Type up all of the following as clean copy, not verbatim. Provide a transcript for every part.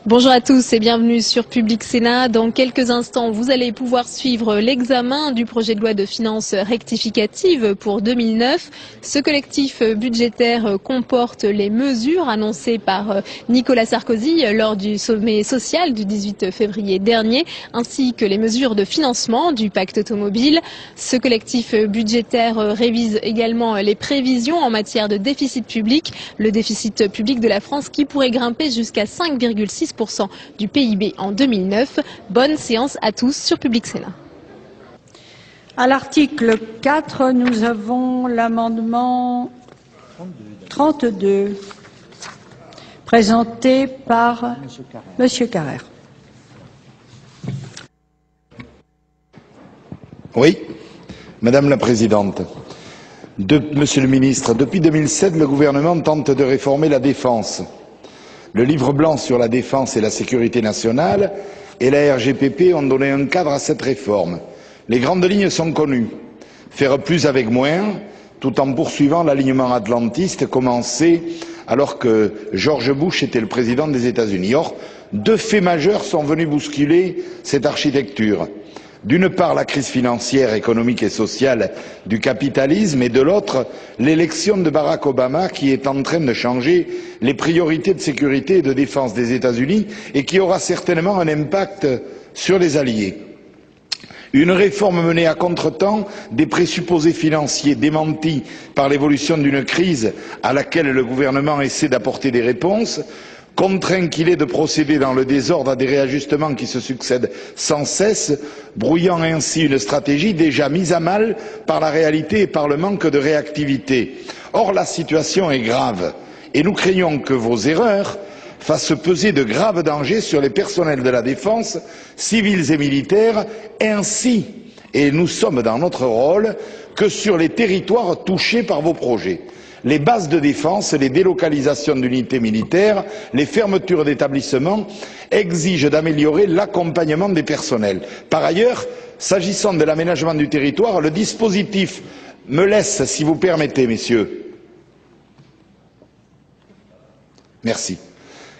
Bonjour à tous et bienvenue sur Public Sénat. Dans quelques instants, vous allez pouvoir suivre l'examen du projet de loi de finances rectificative pour 2009. Ce collectif budgétaire comporte les mesures annoncées par Nicolas Sarkozy lors du sommet social du 18 février dernier, ainsi que les mesures de financement du pacte automobile. Ce collectif budgétaire révise également les prévisions en matière de déficit public, le déficit public de la France qui pourrait grimper jusqu'à 5,6% du PIB en 2009. Bonne séance à tous sur Public Sénat. À l'article 4, nous avons l'amendement 32, présenté par Monsieur Carrère. Oui, Madame la Présidente. Monsieur le Ministre, depuis 2007, le gouvernement tente de réformer la défense. Le livre blanc sur la défense et la sécurité nationale et la RGPP ont donné un cadre à cette réforme. Les grandes lignes sont connues. Faire plus avec moins, tout en poursuivant l'alignement atlantiste commencé alors que George Bush était le président des États-Unis. Or, deux faits majeurs sont venus bousculer cette architecture. D'une part, la crise financière, économique et sociale du capitalisme et de l'autre, l'élection de Barack Obama qui est en train de changer les priorités de sécurité et de défense des États-Unis et qui aura certainement un impact sur les alliés. Une réforme menée à contretemps des présupposés financiers démentis par l'évolution d'une crise à laquelle le gouvernement essaie d'apporter des réponses, contraint qu'il est de procéder dans le désordre à des réajustements qui se succèdent sans cesse, brouillant ainsi une stratégie déjà mise à mal par la réalité et par le manque de réactivité. Or, la situation est grave et nous craignons que vos erreurs fassent peser de graves dangers sur les personnels de la défense, civils et militaires, ainsi, et nous sommes dans notre rôle, que sur les territoires touchés par vos projets. Les bases de défense, les délocalisations d'unités militaires, les fermetures d'établissements exigent d'améliorer l'accompagnement des personnels. Par ailleurs, s'agissant de l'aménagement du territoire, le dispositif me laisse, si vous permettez, messieurs, merci,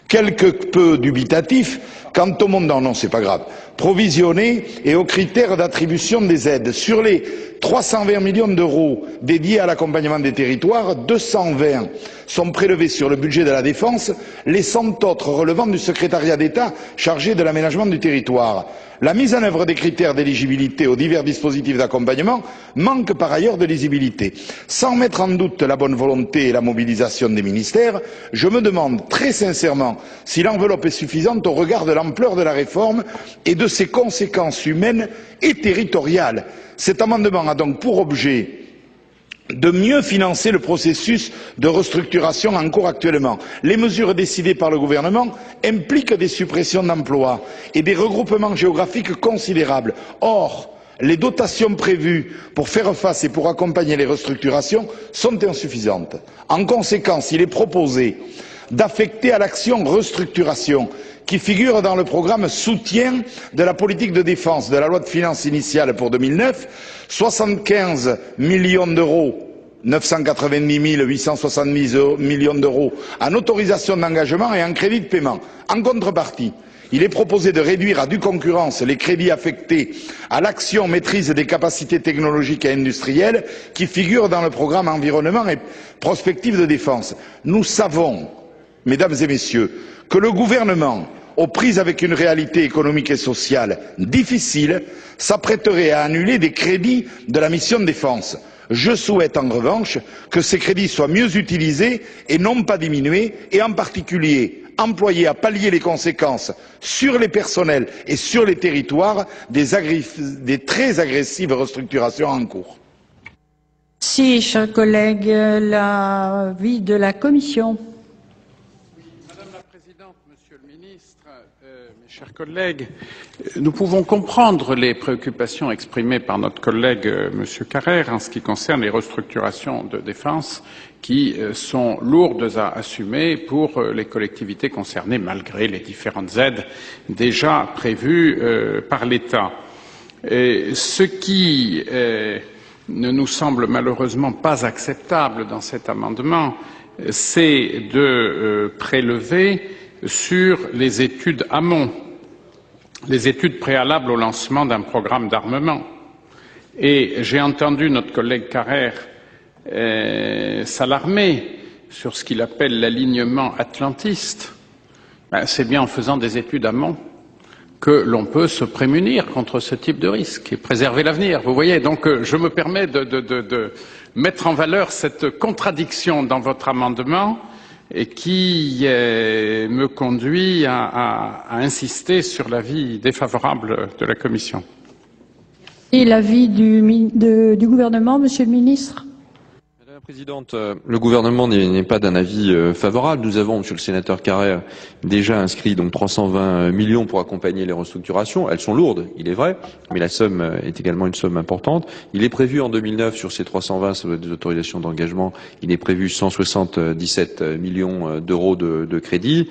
quelque peu dubitatif quant au montant, non c'est pas grave, provisionné et aux critères d'attribution des aides. Sur les 320 millions d'euros dédiés à l'accompagnement des territoires, 220 sont prélevés sur le budget de la défense, les 100 autres relevant du secrétariat d'État chargé de l'aménagement du territoire. La mise en œuvre des critères d'éligibilité aux divers dispositifs d'accompagnement manque par ailleurs de lisibilité. Sans mettre en doute la bonne volonté et la mobilisation des ministères, je me demande très sincèrement si l'enveloppe est suffisante au regard de l'ampleur de la réforme et de ses conséquences humaines et territoriales. Cet amendement a donc pour objet de mieux financer le processus de restructuration en cours actuellement. Les mesures décidées par le gouvernement impliquent des suppressions d'emplois et des regroupements géographiques considérables. Or, les dotations prévues pour faire face et pour accompagner les restructurations sont insuffisantes. En conséquence, il est proposé d'affecter à l'action restructuration qui figure dans le programme soutien de la politique de défense de la loi de finances initiale pour 2009, 75 millions d'euros, 990 870 millions d'euros en autorisation d'engagement et en crédit de paiement. En contrepartie, il est proposé de réduire à due concurrence les crédits affectés à l'action maîtrise des capacités technologiques et industrielles qui figure dans le programme environnement et prospective de défense. Nous savons, mesdames et messieurs, que le gouvernement, aux prises avec une réalité économique et sociale difficile, s'apprêterait à annuler des crédits de la mission défense. Je souhaite en revanche que ces crédits soient mieux utilisés et non pas diminués, et en particulier employés à pallier les conséquences sur les personnels et sur les territoires des très agressives restructurations en cours. Si, chers collègues, l'avis de la Commission. Monsieur le Ministre, mes chers collègues, nous pouvons comprendre les préoccupations exprimées par notre collègue Monsieur Carrère en ce qui concerne les restructurations de défense qui sont lourdes à assumer pour les collectivités concernées malgré les différentes aides déjà prévues par l'État. Ce qui ne nous semble malheureusement pas acceptable dans cet amendement, c'est de prélever sur les études amont, les études préalables au lancement d'un programme d'armement. Et j'ai entendu notre collègue Carrère s'alarmer sur ce qu'il appelle l'alignement atlantiste. C'est bien en faisant des études amont que l'on peut se prémunir contre ce type de risque et préserver l'avenir. Vous voyez, donc je me permets de mettre en valeur cette contradiction dans votre amendement et qui me conduit à insister sur l'avis défavorable de la Commission. Et l'avis du gouvernement, Monsieur le ministre? Madame la Présidente, le gouvernement n'est pas d'un avis favorable. Nous avons, Monsieur le sénateur Carrère, déjà inscrit donc 320 millions pour accompagner les restructurations. Elles sont lourdes, il est vrai, mais la somme est également une somme importante. Il est prévu en 2009 sur ces 320, ça doit être des autorisations d'engagement, il est prévu 177 millions d'euros de crédit.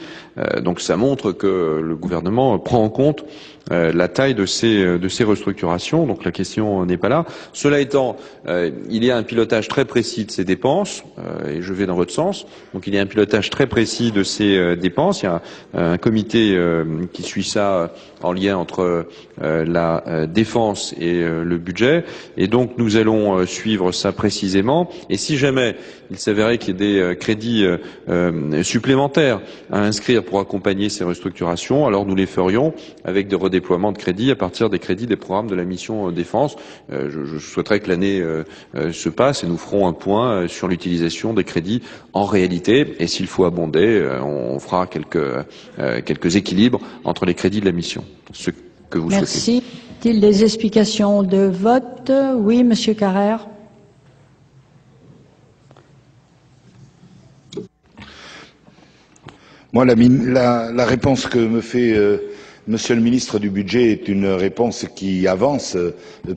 Donc ça montre que le gouvernement prend en compte la taille de ces restructurations, donc la question n'est pas là. Cela étant, il y a un pilotage très précis de ces dépenses, et je vais dans votre sens. Donc il y a un pilotage très précis de ces dépenses. Il y a un comité qui suit ça en lien entre la défense et le budget, et donc nous allons suivre ça précisément. Et si jamais il s'avérait qu'il y ait des crédits supplémentaires à inscrire pour accompagner ces restructurations, alors nous les ferions avec des redéploiements de crédits à partir des crédits des programmes de la mission défense. Je souhaiterais que l'année se passe et nous ferons un point sur l'utilisation des crédits en réalité. Et s'il faut abonder, on fera quelques équilibres entre les crédits de la mission. Ce que vous souhaitez. Merci. Y a-t-il des explications de vote? Oui, Monsieur Carrère. Moi, la réponse que me fait Monsieur le ministre du Budget est une réponse qui avance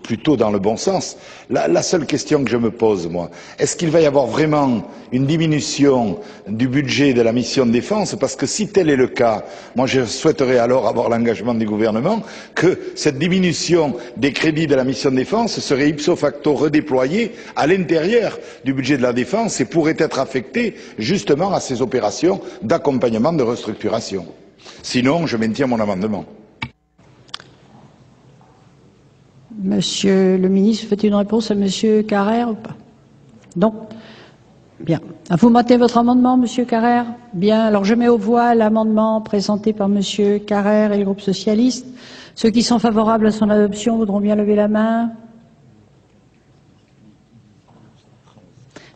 plutôt dans le bon sens. La seule question que je me pose, moi, est-ce qu'il va y avoir vraiment une diminution du budget de la mission de défense? Parce que si tel est le cas, moi je souhaiterais alors avoir l'engagement du gouvernement que cette diminution des crédits de la mission de défense serait ipso facto redéployée à l'intérieur du budget de la défense et pourrait être affectée justement à ces opérations d'accompagnement de restructuration. Sinon, je maintiens mon amendement. Monsieur le ministre, faites une réponse à Monsieur Carrère ou pas? Non. Bien. Vous maintenez votre amendement, Monsieur Carrère? Bien. Alors je mets aux voix l'amendement présenté par Monsieur Carrère et le groupe socialiste. Ceux qui sont favorables à son adoption voudront bien lever la main.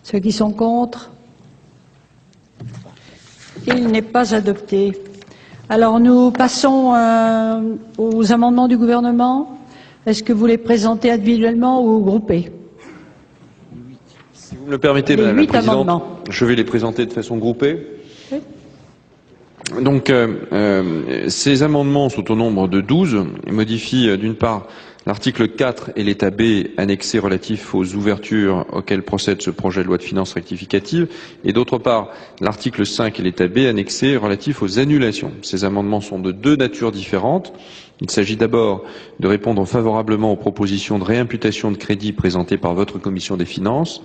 Ceux qui sont contre? Il n'est pas adopté. Alors nous passons aux amendements du gouvernement. Est-ce que vous les présentez individuellement ou groupés? Si vous me le permettez, Madame la Présidente, je vais les présenter de façon groupée. Oui. Donc ces amendements sont au nombre de 12 et modifient d'une part l'article 4 et l'état B annexé relatif aux ouvertures auxquelles procède ce projet de loi de finances rectificative, et d'autre part l'article 5 et l'état B annexé relatif aux annulations. Ces amendements sont de deux natures différentes. Il s'agit d'abord de répondre favorablement aux propositions de réimputation de crédit présentées par votre commission des finances.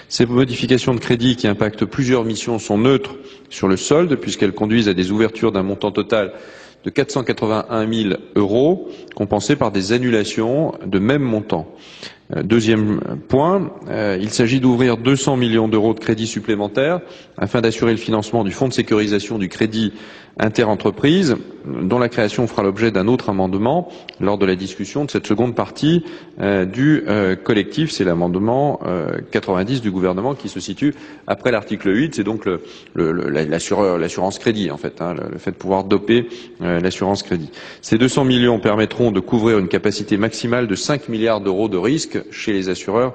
Ces modifications de crédit qui impactent plusieurs missions sont neutres sur le solde puisqu'elles conduisent à des ouvertures d'un montant total de 481 000 euros, compensés par des annulations de même montant. Deuxième point, il s'agit d'ouvrir 200 millions d'euros de crédits supplémentaires afin d'assurer le financement du fonds de sécurisation du crédit interentreprises, dont la création fera l'objet d'un autre amendement lors de la discussion de cette seconde partie du collectif. C'est l'amendement 90 du gouvernement qui se situe après l'article 8. C'est donc l'assurance crédit, en fait, le fait de pouvoir doper l'assurance crédit. Ces 200 millions permettront de couvrir une capacité maximale de 5 milliards d'euros de risque chez les assureurs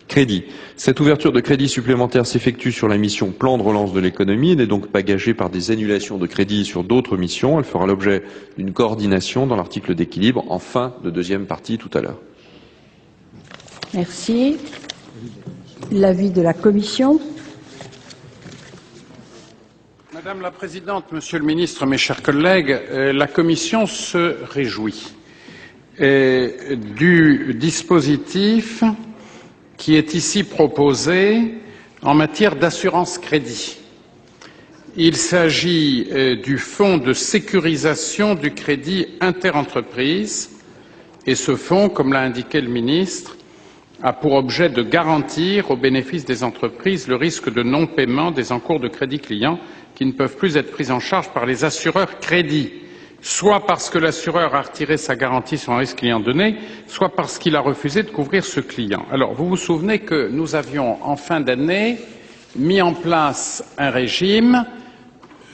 crédit. Cette ouverture de crédit supplémentaire s'effectue sur la mission plan de relance de l'économie et n'est donc pas gagée par des annulations de crédit sur d'autres missions. Elle fera l'objet d'une coordination dans l'article d'équilibre en fin de deuxième partie tout à l'heure. Merci. L'avis de la Commission. Madame la Présidente, Monsieur le Ministre, mes chers collègues, la Commission se réjouit du dispositif qui est ici proposé en matière d'assurance crédit. Il s'agit du fonds de sécurisation du crédit interentreprises et ce fonds, comme l'a indiqué le ministre, a pour objet de garantir au bénéfice des entreprises le risque de non-paiement des encours de crédit client qui ne peuvent plus être pris en charge par les assureurs crédit, soit parce que l'assureur a retiré sa garantie sur un risque client donné, soit parce qu'il a refusé de couvrir ce client. Alors, vous vous souvenez que nous avions, en fin d'année, mis en place un régime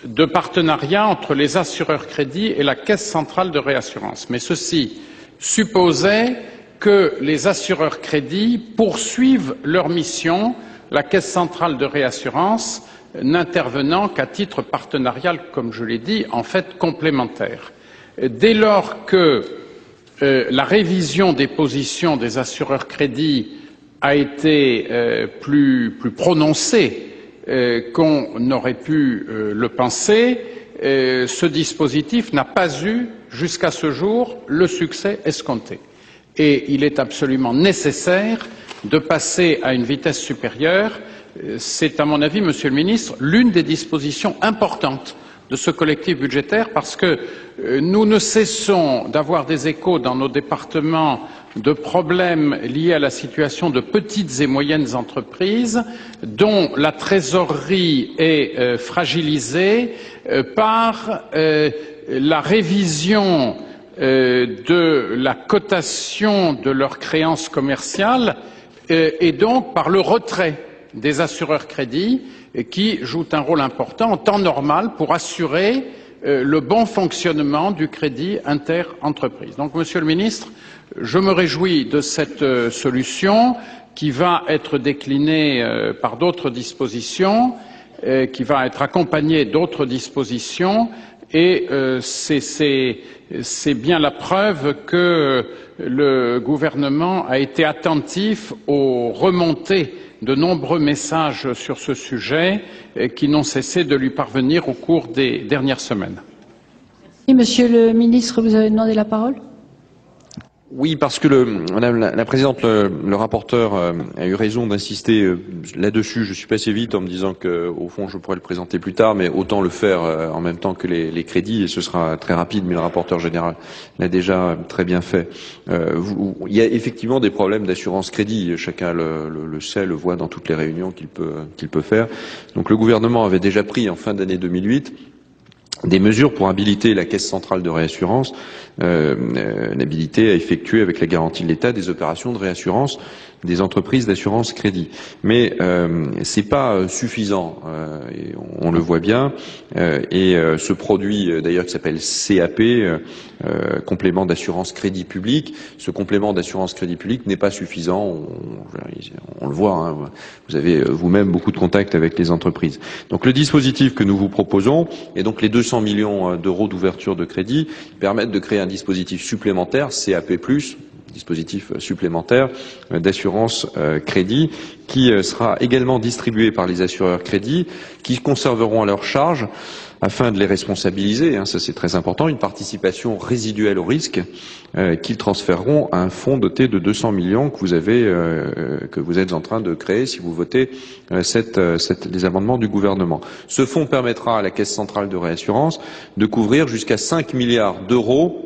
de partenariat entre les assureurs crédit et la Caisse centrale de réassurance. Mais ceci supposait que les assureurs crédit poursuivent leur mission, la Caisse centrale de réassurance n'intervenant qu'à titre partenarial, comme je l'ai dit, en fait complémentaire. Dès lors que la révision des positions des assureurs crédit a été plus prononcée qu'on n'aurait pu le penser, ce dispositif n'a pas eu, jusqu'à ce jour, le succès escompté. Et il est absolument nécessaire de passer à une vitesse supérieure. C'est, à mon avis, Monsieur le Ministre, l'une des dispositions importantes de ce collectif budgétaire parce que nous ne cessons d'avoir des échos dans nos départements de problèmes liés à la situation de petites et moyennes entreprises dont la trésorerie est fragilisée par la révision de la cotation de leurs créances commerciales et donc par le retrait des assureurs crédit qui jouent un rôle important en temps normal pour assurer le bon fonctionnement du crédit inter-entreprise. Donc, Monsieur le Ministre, je me réjouis de cette solution qui va être déclinée par d'autres dispositions, qui va être accompagnée d'autres dispositions et c'est bien la preuve que le gouvernement a été attentif aux remontées de nombreux messages sur ce sujet qui n'ont cessé de lui parvenir au cours des dernières semaines. Merci, Monsieur le Ministre, vous avez demandé la parole. Oui, parce que Madame la Présidente, le rapporteur a eu raison d'insister là-dessus. Je suis passé vite en me disant que, au fond, je pourrais le présenter plus tard, mais autant le faire en même temps que les crédits, et ce sera très rapide. Mais le rapporteur général l'a déjà très bien fait. Il y a effectivement des problèmes d'assurance crédit. Chacun le sait, le voit dans toutes les réunions qu'il peut faire. Donc, le gouvernement avait déjà pris en fin d'année 2008 des mesures pour habiliter la Caisse centrale de réassurance, l'habilité à effectuer avec la garantie de l'État des opérations de réassurance des entreprises d'assurance crédit. Mais c'est pas suffisant, et on le voit bien. Et ce produit, d'ailleurs, qui s'appelle CAP, complément d'assurance crédit public, ce complément d'assurance crédit public n'est pas suffisant. On le voit. Hein, vous avez vous-même beaucoup de contacts avec les entreprises. Donc le dispositif que nous vous proposons, et donc les 200 millions d'euros d'ouverture de crédit, permettent de créer un dispositif supplémentaire, CAP+, dispositif supplémentaire d'assurance crédit, qui sera également distribué par les assureurs crédit, qui conserveront à leur charge, afin de les responsabiliser, ça c'est très important, une participation résiduelle au risque qu'ils transféreront à un fonds doté de 200 millions que vous êtes en train de créer si vous votez les amendements du gouvernement. Ce fonds permettra à la Caisse centrale de réassurance de couvrir jusqu'à 5 milliards d'euros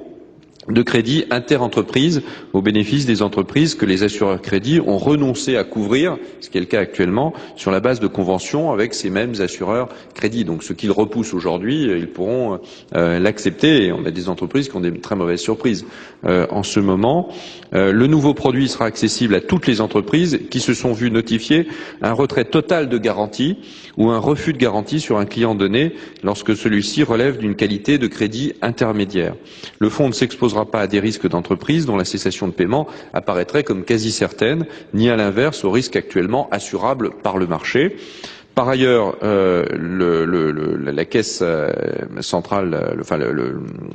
de crédit interentreprises au bénéfice des entreprises que les assureurs crédit ont renoncé à couvrir, ce qui est le cas actuellement, sur la base de conventions avec ces mêmes assureurs crédit. Donc ce qu'ils repoussent aujourd'hui, ils pourront l'accepter. Et on a des entreprises qui ont des très mauvaises surprises en ce moment. Le nouveau produit sera accessible à toutes les entreprises qui se sont vues notifier un retrait total de garantie ou un refus de garantie sur un client donné lorsque celui-ci relève d'une qualité de crédit intermédiaire. Le fonds ne s'exposera pas à des risques d'entreprise dont la cessation de paiement apparaîtrait comme quasi certaine, ni à l'inverse aux risques actuellement assurables par le marché. Par ailleurs, la caisse centrale,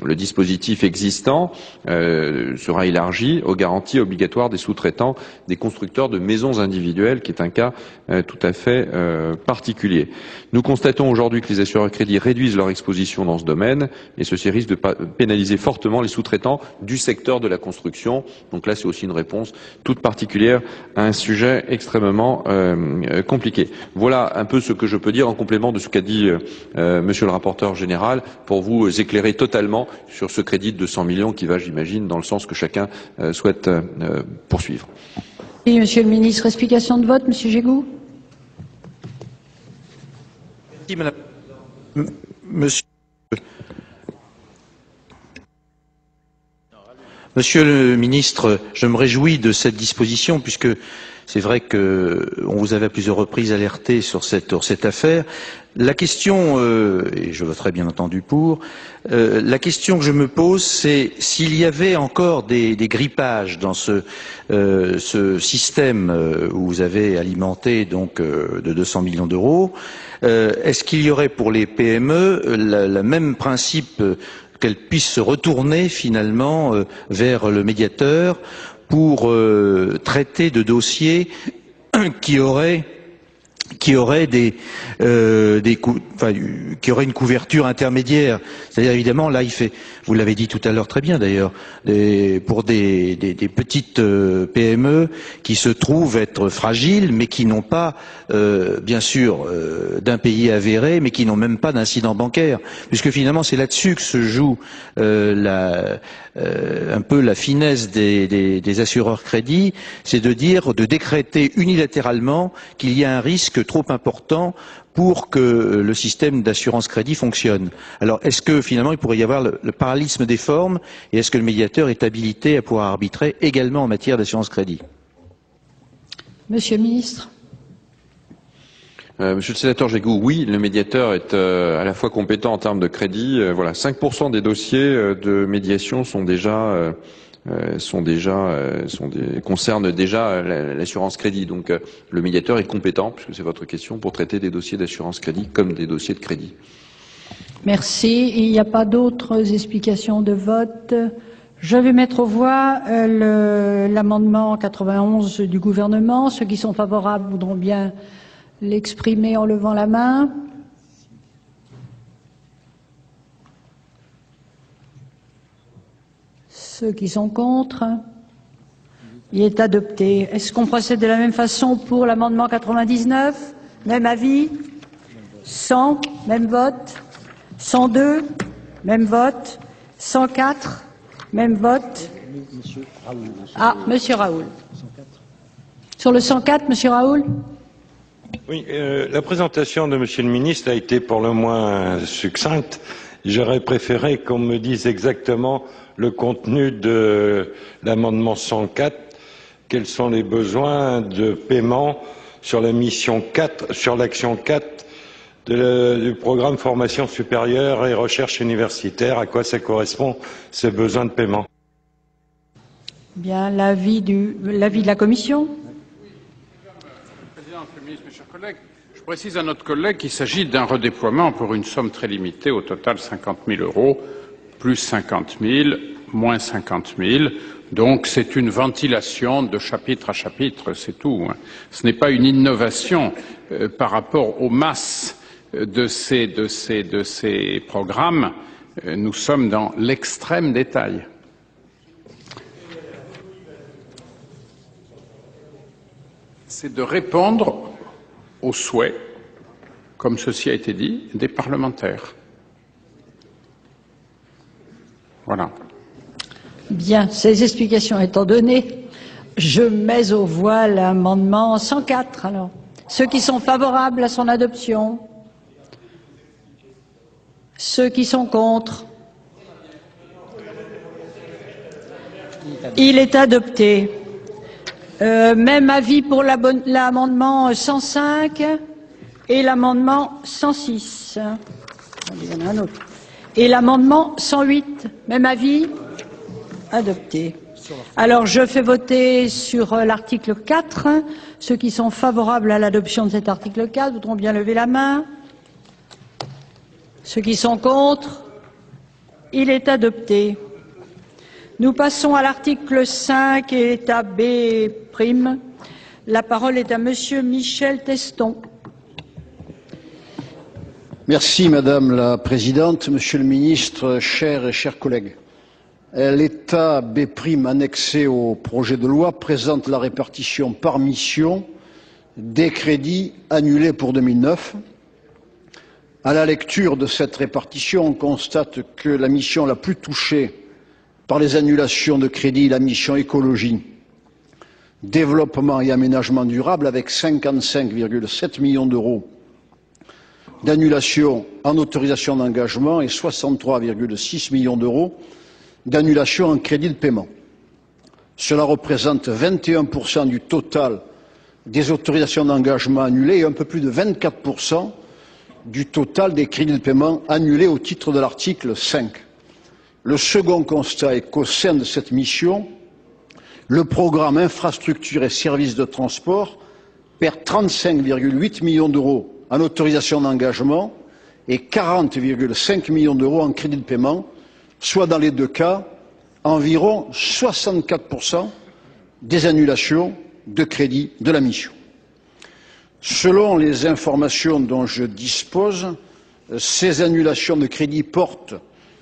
le dispositif existant sera élargi aux garanties obligatoires des sous-traitants des constructeurs de maisons individuelles, qui est un cas tout à fait particulier. Nous constatons aujourd'hui que les assureurs crédit réduisent leur exposition dans ce domaine, et ceci risque de pénaliser fortement les sous-traitants du secteur de la construction. Donc là, c'est aussi une réponse toute particulière à un sujet extrêmement compliqué. Voilà un peu peu ce que je peux dire en complément de ce qu'a dit Monsieur le rapporteur général, pour vous éclairer totalement sur ce crédit de 200 millions qui va, j'imagine, dans le sens que chacun souhaite poursuivre. Oui, Monsieur le Ministre, explication de vote, Monsieur Gégou. Merci, Madame. Monsieur le Ministre, je me réjouis de cette disposition puisque c'est vrai que on vous avait à plusieurs reprises alerté sur cette affaire. La question, et je voterai bien entendu pour, la question que je me pose, c'est s'il y avait encore des grippages dans ce système où vous avez alimenté donc de 200 millions d'euros, est-ce qu'il y aurait pour les PME le même principe qu'elles puissent se retourner finalement vers le médiateur pour traiter de dossiers qui auraient qui aurait qui aurait une couverture intermédiaire. C'est-à-dire évidemment là il fait, vous l'avez dit tout à l'heure très bien d'ailleurs, pour des petites PME qui se trouvent être fragiles mais qui n'ont pas bien sûr d'impayés avérés mais qui n'ont même pas d'incident bancaire, puisque finalement c'est là-dessus que se joue un peu la finesse des assureurs crédits, c'est de décréter unilatéralement qu'il y a un risque trop important pour que le système d'assurance crédit fonctionne. Alors, est-ce que finalement il pourrait y avoir le parallélisme des formes et est-ce que le médiateur est habilité à pouvoir arbitrer également en matière d'assurance crédit? Monsieur le ministre. Monsieur le sénateur Gégou, oui, le médiateur est à la fois compétent en termes de crédit. Voilà, 5% des dossiers de médiation concernent déjà l'assurance crédit. Donc le médiateur est compétent, puisque c'est votre question, pour traiter des dossiers d'assurance crédit comme des dossiers de crédit. Merci. Il n'y a pas d'autres explications de vote. Je vais mettre aux voix l'amendement 91 du gouvernement. Ceux qui sont favorables voudront bien l'exprimer en levant la main. Ceux qui sont contre. Il est adopté. Est-ce qu'on procède de la même façon pour l'amendement 99? Même avis? 100? Même vote? 102? Même vote? 104? Même vote? Ah, Monsieur Raoul. Sur le 104, Monsieur Raoul? Oui, la présentation de Monsieur le ministre a été pour le moins succincte. J'aurais préféré qu'on me dise exactement le contenu de l'amendement 104. Quels sont les besoins de paiement sur la mission 4, sur l'action 4 du programme formation supérieure et recherche universitaire? À quoi ça correspond, ces besoins de paiement? Bien, l'avis de la Commission. Monsieur le ministre, mes chers collègues, je précise à notre collègue qu'il s'agit d'un redéploiement pour une somme très limitée, au total 50 000 euros, plus 50 000, moins 50 000. Donc c'est une ventilation de chapitre à chapitre, c'est tout. Ce n'est pas une innovation par rapport aux masses de ces programmes. Nous sommes dans l'extrême détail. C'est de répondre aux souhaits, comme ceci a été dit, des parlementaires. Voilà. Bien, ces explications étant données, je mets aux voix l'amendement 104. Alors, ceux qui sont favorables à son adoption, ceux qui sont contre, il est adopté. Même avis pour l'amendement 105 et l'amendement 106. Il y en a un autre. Et l'amendement 108, même avis, adopté. Alors je fais voter sur l'article 4. Ceux qui sont favorables à l'adoption de cet article 4 voudront bien lever la main. Ceux qui sont contre, il est adopté. Nous passons à l'article 5 et état B'. La parole est à Monsieur Michel Teston. Merci Madame la Présidente, Monsieur le Ministre, chers collègues. L'état B' annexé au projet de loi présente la répartition par mission des crédits annulés pour 2009. À la lecture de cette répartition, on constate que la mission la plus touchée par les annulations de crédits est la mission écologie, développement et aménagement durable, avec 55,7 millions d'euros d'annulation en autorisation d'engagement et 63,6 millions d'euros d'annulation en crédit de paiement. Cela représente 21% du total des autorisations d'engagement annulées et un peu plus de 24% du total des crédits de paiement annulés au titre de l'article 5. Le second constat est qu'au sein de cette mission, le programme infrastructures et services de transport perd 35,8 millions d'euros en autorisation d'engagement et 40,5 millions d'euros en crédit de paiement, soit dans les deux cas environ 64% des annulations de crédits de la mission. Selon les informations dont je dispose, ces annulations de crédits portent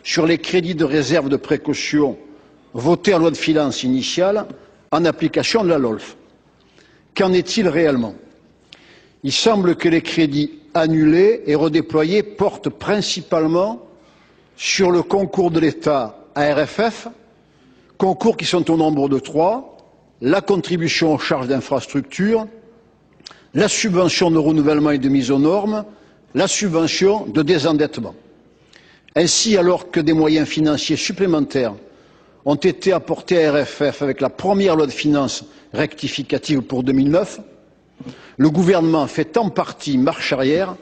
sur les crédits de réserve de précaution votés en loi de finances initiale en application de la LOLF. Qu'en est-il réellement? Il semble que les crédits annulés et redéployés portent principalement sur le concours de l'État à RFF, concours qui sont au nombre de 3, la contribution aux charges d'infrastructure, la subvention de renouvellement et de mise aux normes, la subvention de désendettement. Ainsi, alors que des moyens financiers supplémentaires ont été apportés à RFF avec la première loi de finances rectificative pour 2009, le gouvernement fait en partie marche arrière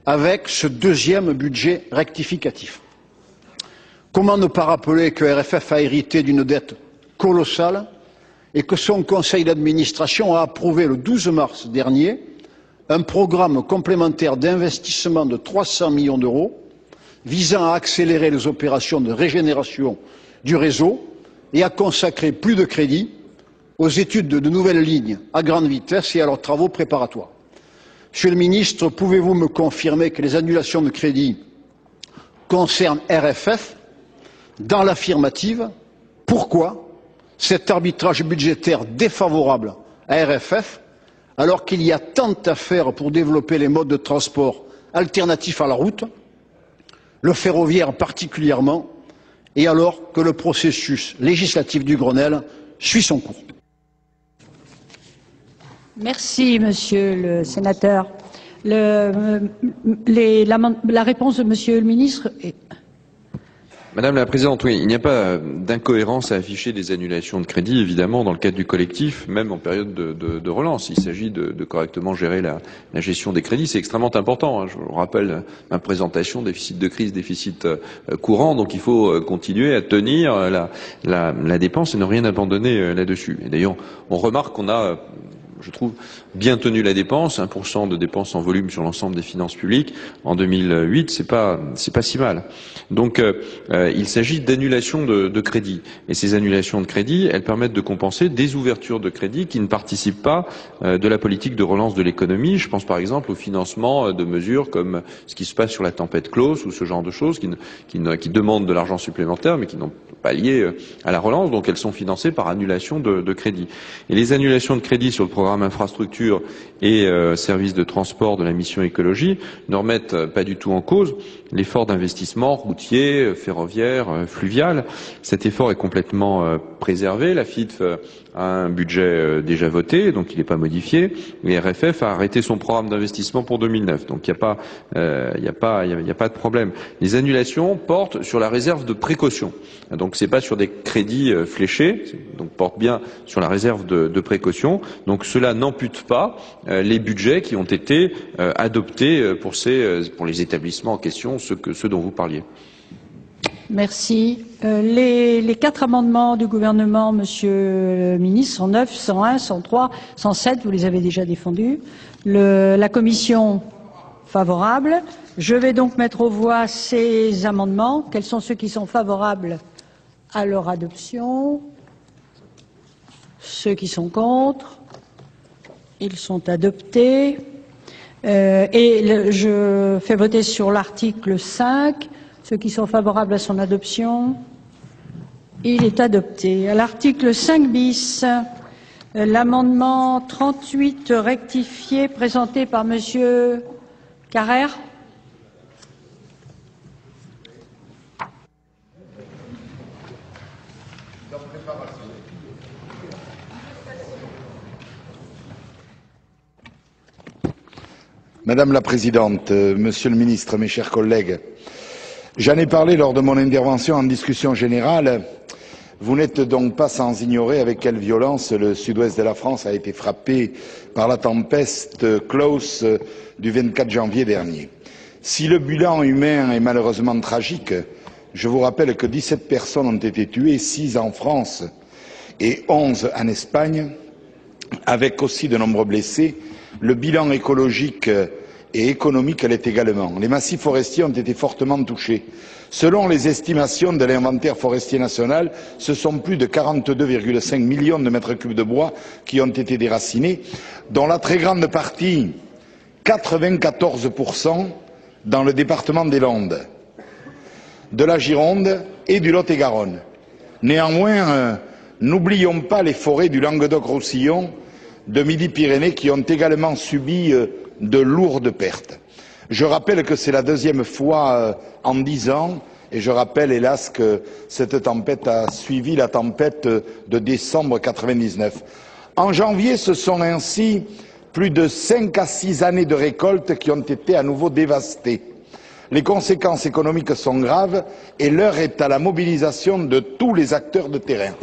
avec ce deuxième budget rectificatif. Comment ne pas rappeler que RFF a hérité d'une dette colossale et que son conseil d'administration a approuvé le 12 mars dernier un programme complémentaire d'investissement de 300 millions d'euros visant à accélérer les opérations de régénération du réseau et à consacrer plus de crédits aux études de nouvelles lignes à grande vitesse et à leurs travaux préparatoires. Monsieur le ministre, pouvez-vous me confirmer que les annulations de crédits concernent RFF? Dans l'affirmative, pourquoi cet arbitrage budgétaire défavorable à RFF alors qu'il y a tant à faire pour développer les modes de transport alternatifs à la route, le ferroviaire particulièrement, et alors que le processus législatif du Grenelle suit son cours? Merci, Monsieur le Sénateur. La réponse de Monsieur le Ministre est... Madame la Présidente, oui, il n'y a pas d'incohérence à afficher des annulations de crédit, évidemment, dans le cadre du collectif, même en période de relance. Il s'agit de correctement gérer la gestion des crédits. C'est extrêmement important. Hein. Je vous rappelle ma présentation, déficit de crise, déficit courant. Donc il faut continuer à tenir la dépense et ne rien abandonner là-dessus. Et d'ailleurs, on remarque qu'on a, je trouve, bien tenu la dépense, 1% de dépenses en volume sur l'ensemble des finances publiques. En 2008, c'est pas si mal. Donc, il s'agit d'annulation de crédit. Et ces annulations de crédit, elles permettent de compenser des ouvertures de crédit qui ne participent pas de la politique de relance de l'économie. Je pense par exemple au financement de mesures comme ce qui se passe sur la tempête Klaus ou ce genre de choses qui demandent de l'argent supplémentaire mais qui n'ont pas lié à la relance. Donc, elles sont financées par annulation de crédit. Et les annulations de crédit sur le programme infrastructure et services de transport de la mission écologie ne remettent pas du tout en cause l'effort d'investissement routier, ferroviaire, fluvial. Cet effort est complètement préservé. La FIDF a un budget déjà voté, donc il n'est pas modifié. Et RFF a arrêté son programme d'investissement pour 2009. Donc il n'y a pas de problème. Les annulations portent sur la réserve de précaution. Donc c'est pas sur des crédits fléchés, donc porte bien sur la réserve de précaution. Donc cela n'ampute pas les budgets qui ont été adoptés pour les établissements en question, ceux dont vous parliez. Merci. Les 4 amendements du gouvernement, Monsieur le Ministre, 109, 101, 103, 107, vous les avez déjà défendus. La commission favorable. Je vais donc mettre aux voix ces amendements. Quels sont ceux qui sont favorables à leur adoption? Ceux qui sont contre? Ils sont adoptés. Je fais voter sur l'article 5. Ceux qui sont favorables à son adoption, il est adopté. À l'article 5 bis, L'amendement 38 rectifié présenté par Monsieur Carrère. Madame la Présidente, Monsieur le Ministre, mes chers collègues, j'en ai parlé lors de mon intervention en discussion générale. Vous n'êtes donc pas sans ignorer avec quelle violence le sud-ouest de la France a été frappé par la tempête Klaus du 24 janvier dernier. Si le bilan humain est malheureusement tragique, je vous rappelle que 17 personnes ont été tuées, 6 en France et 11 en Espagne, avec aussi de nombreux blessés. Le bilan écologique et économique l'est également. Les massifs forestiers ont été fortement touchés. Selon les estimations de l'inventaire forestier national, ce sont plus de 42,5 millions de mètres cubes de bois qui ont été déracinés, dont la très grande partie, 94%, dans le département des Landes, de la Gironde et du Lot-et-Garonne. Néanmoins, n'oublions pas les forêts du Languedoc-Roussillon, de Midi-Pyrénées qui ont également subi de lourdes pertes. Je rappelle que c'est la deuxième fois en 10 ans, et je rappelle hélas que cette tempête a suivi la tempête de décembre 99. En janvier, ce sont ainsi plus de 5 à 6 années de récolte qui ont été à nouveau dévastées. Les conséquences économiques sont graves et l'heure est à la mobilisation de tous les acteurs de terrain.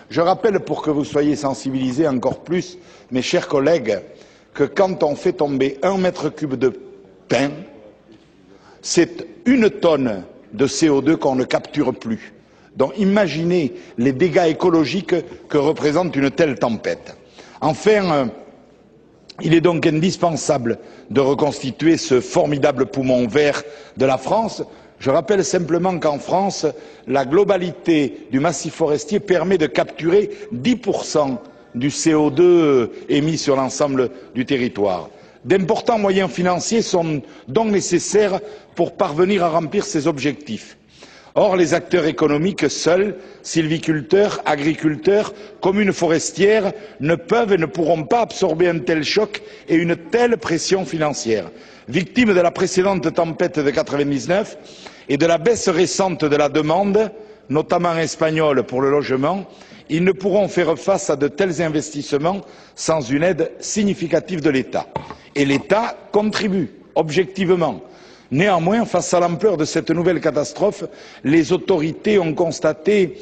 Je rappelle, pour que vous soyez sensibilisés encore plus, mes chers collègues, que quand on fait tomber 1 mètre cube de pain, c'est 1 tonne de CO2 qu'on ne capture plus. Donc imaginez les dégâts écologiques que représente une telle tempête. Enfin, il est donc indispensable de reconstituer ce formidable poumon vert de la France. Je rappelle simplement qu'en France, la globalité du massif forestier permet de capturer 10% du CO2 émis sur l'ensemble du territoire. D'importants moyens financiers sont donc nécessaires pour parvenir à remplir ces objectifs. Or, les acteurs économiques seuls, sylviculteurs, agriculteurs, communes forestières, ne peuvent et ne pourront pas absorber un tel choc et une telle pression financière. Victimes de la précédente tempête de 99 et de la baisse récente de la demande, notamment espagnole pour le logement, ils ne pourront faire face à de tels investissements sans une aide significative de l'État. Et l'État contribue, objectivement. Néanmoins, face à l'ampleur de cette nouvelle catastrophe, les autorités ont constaté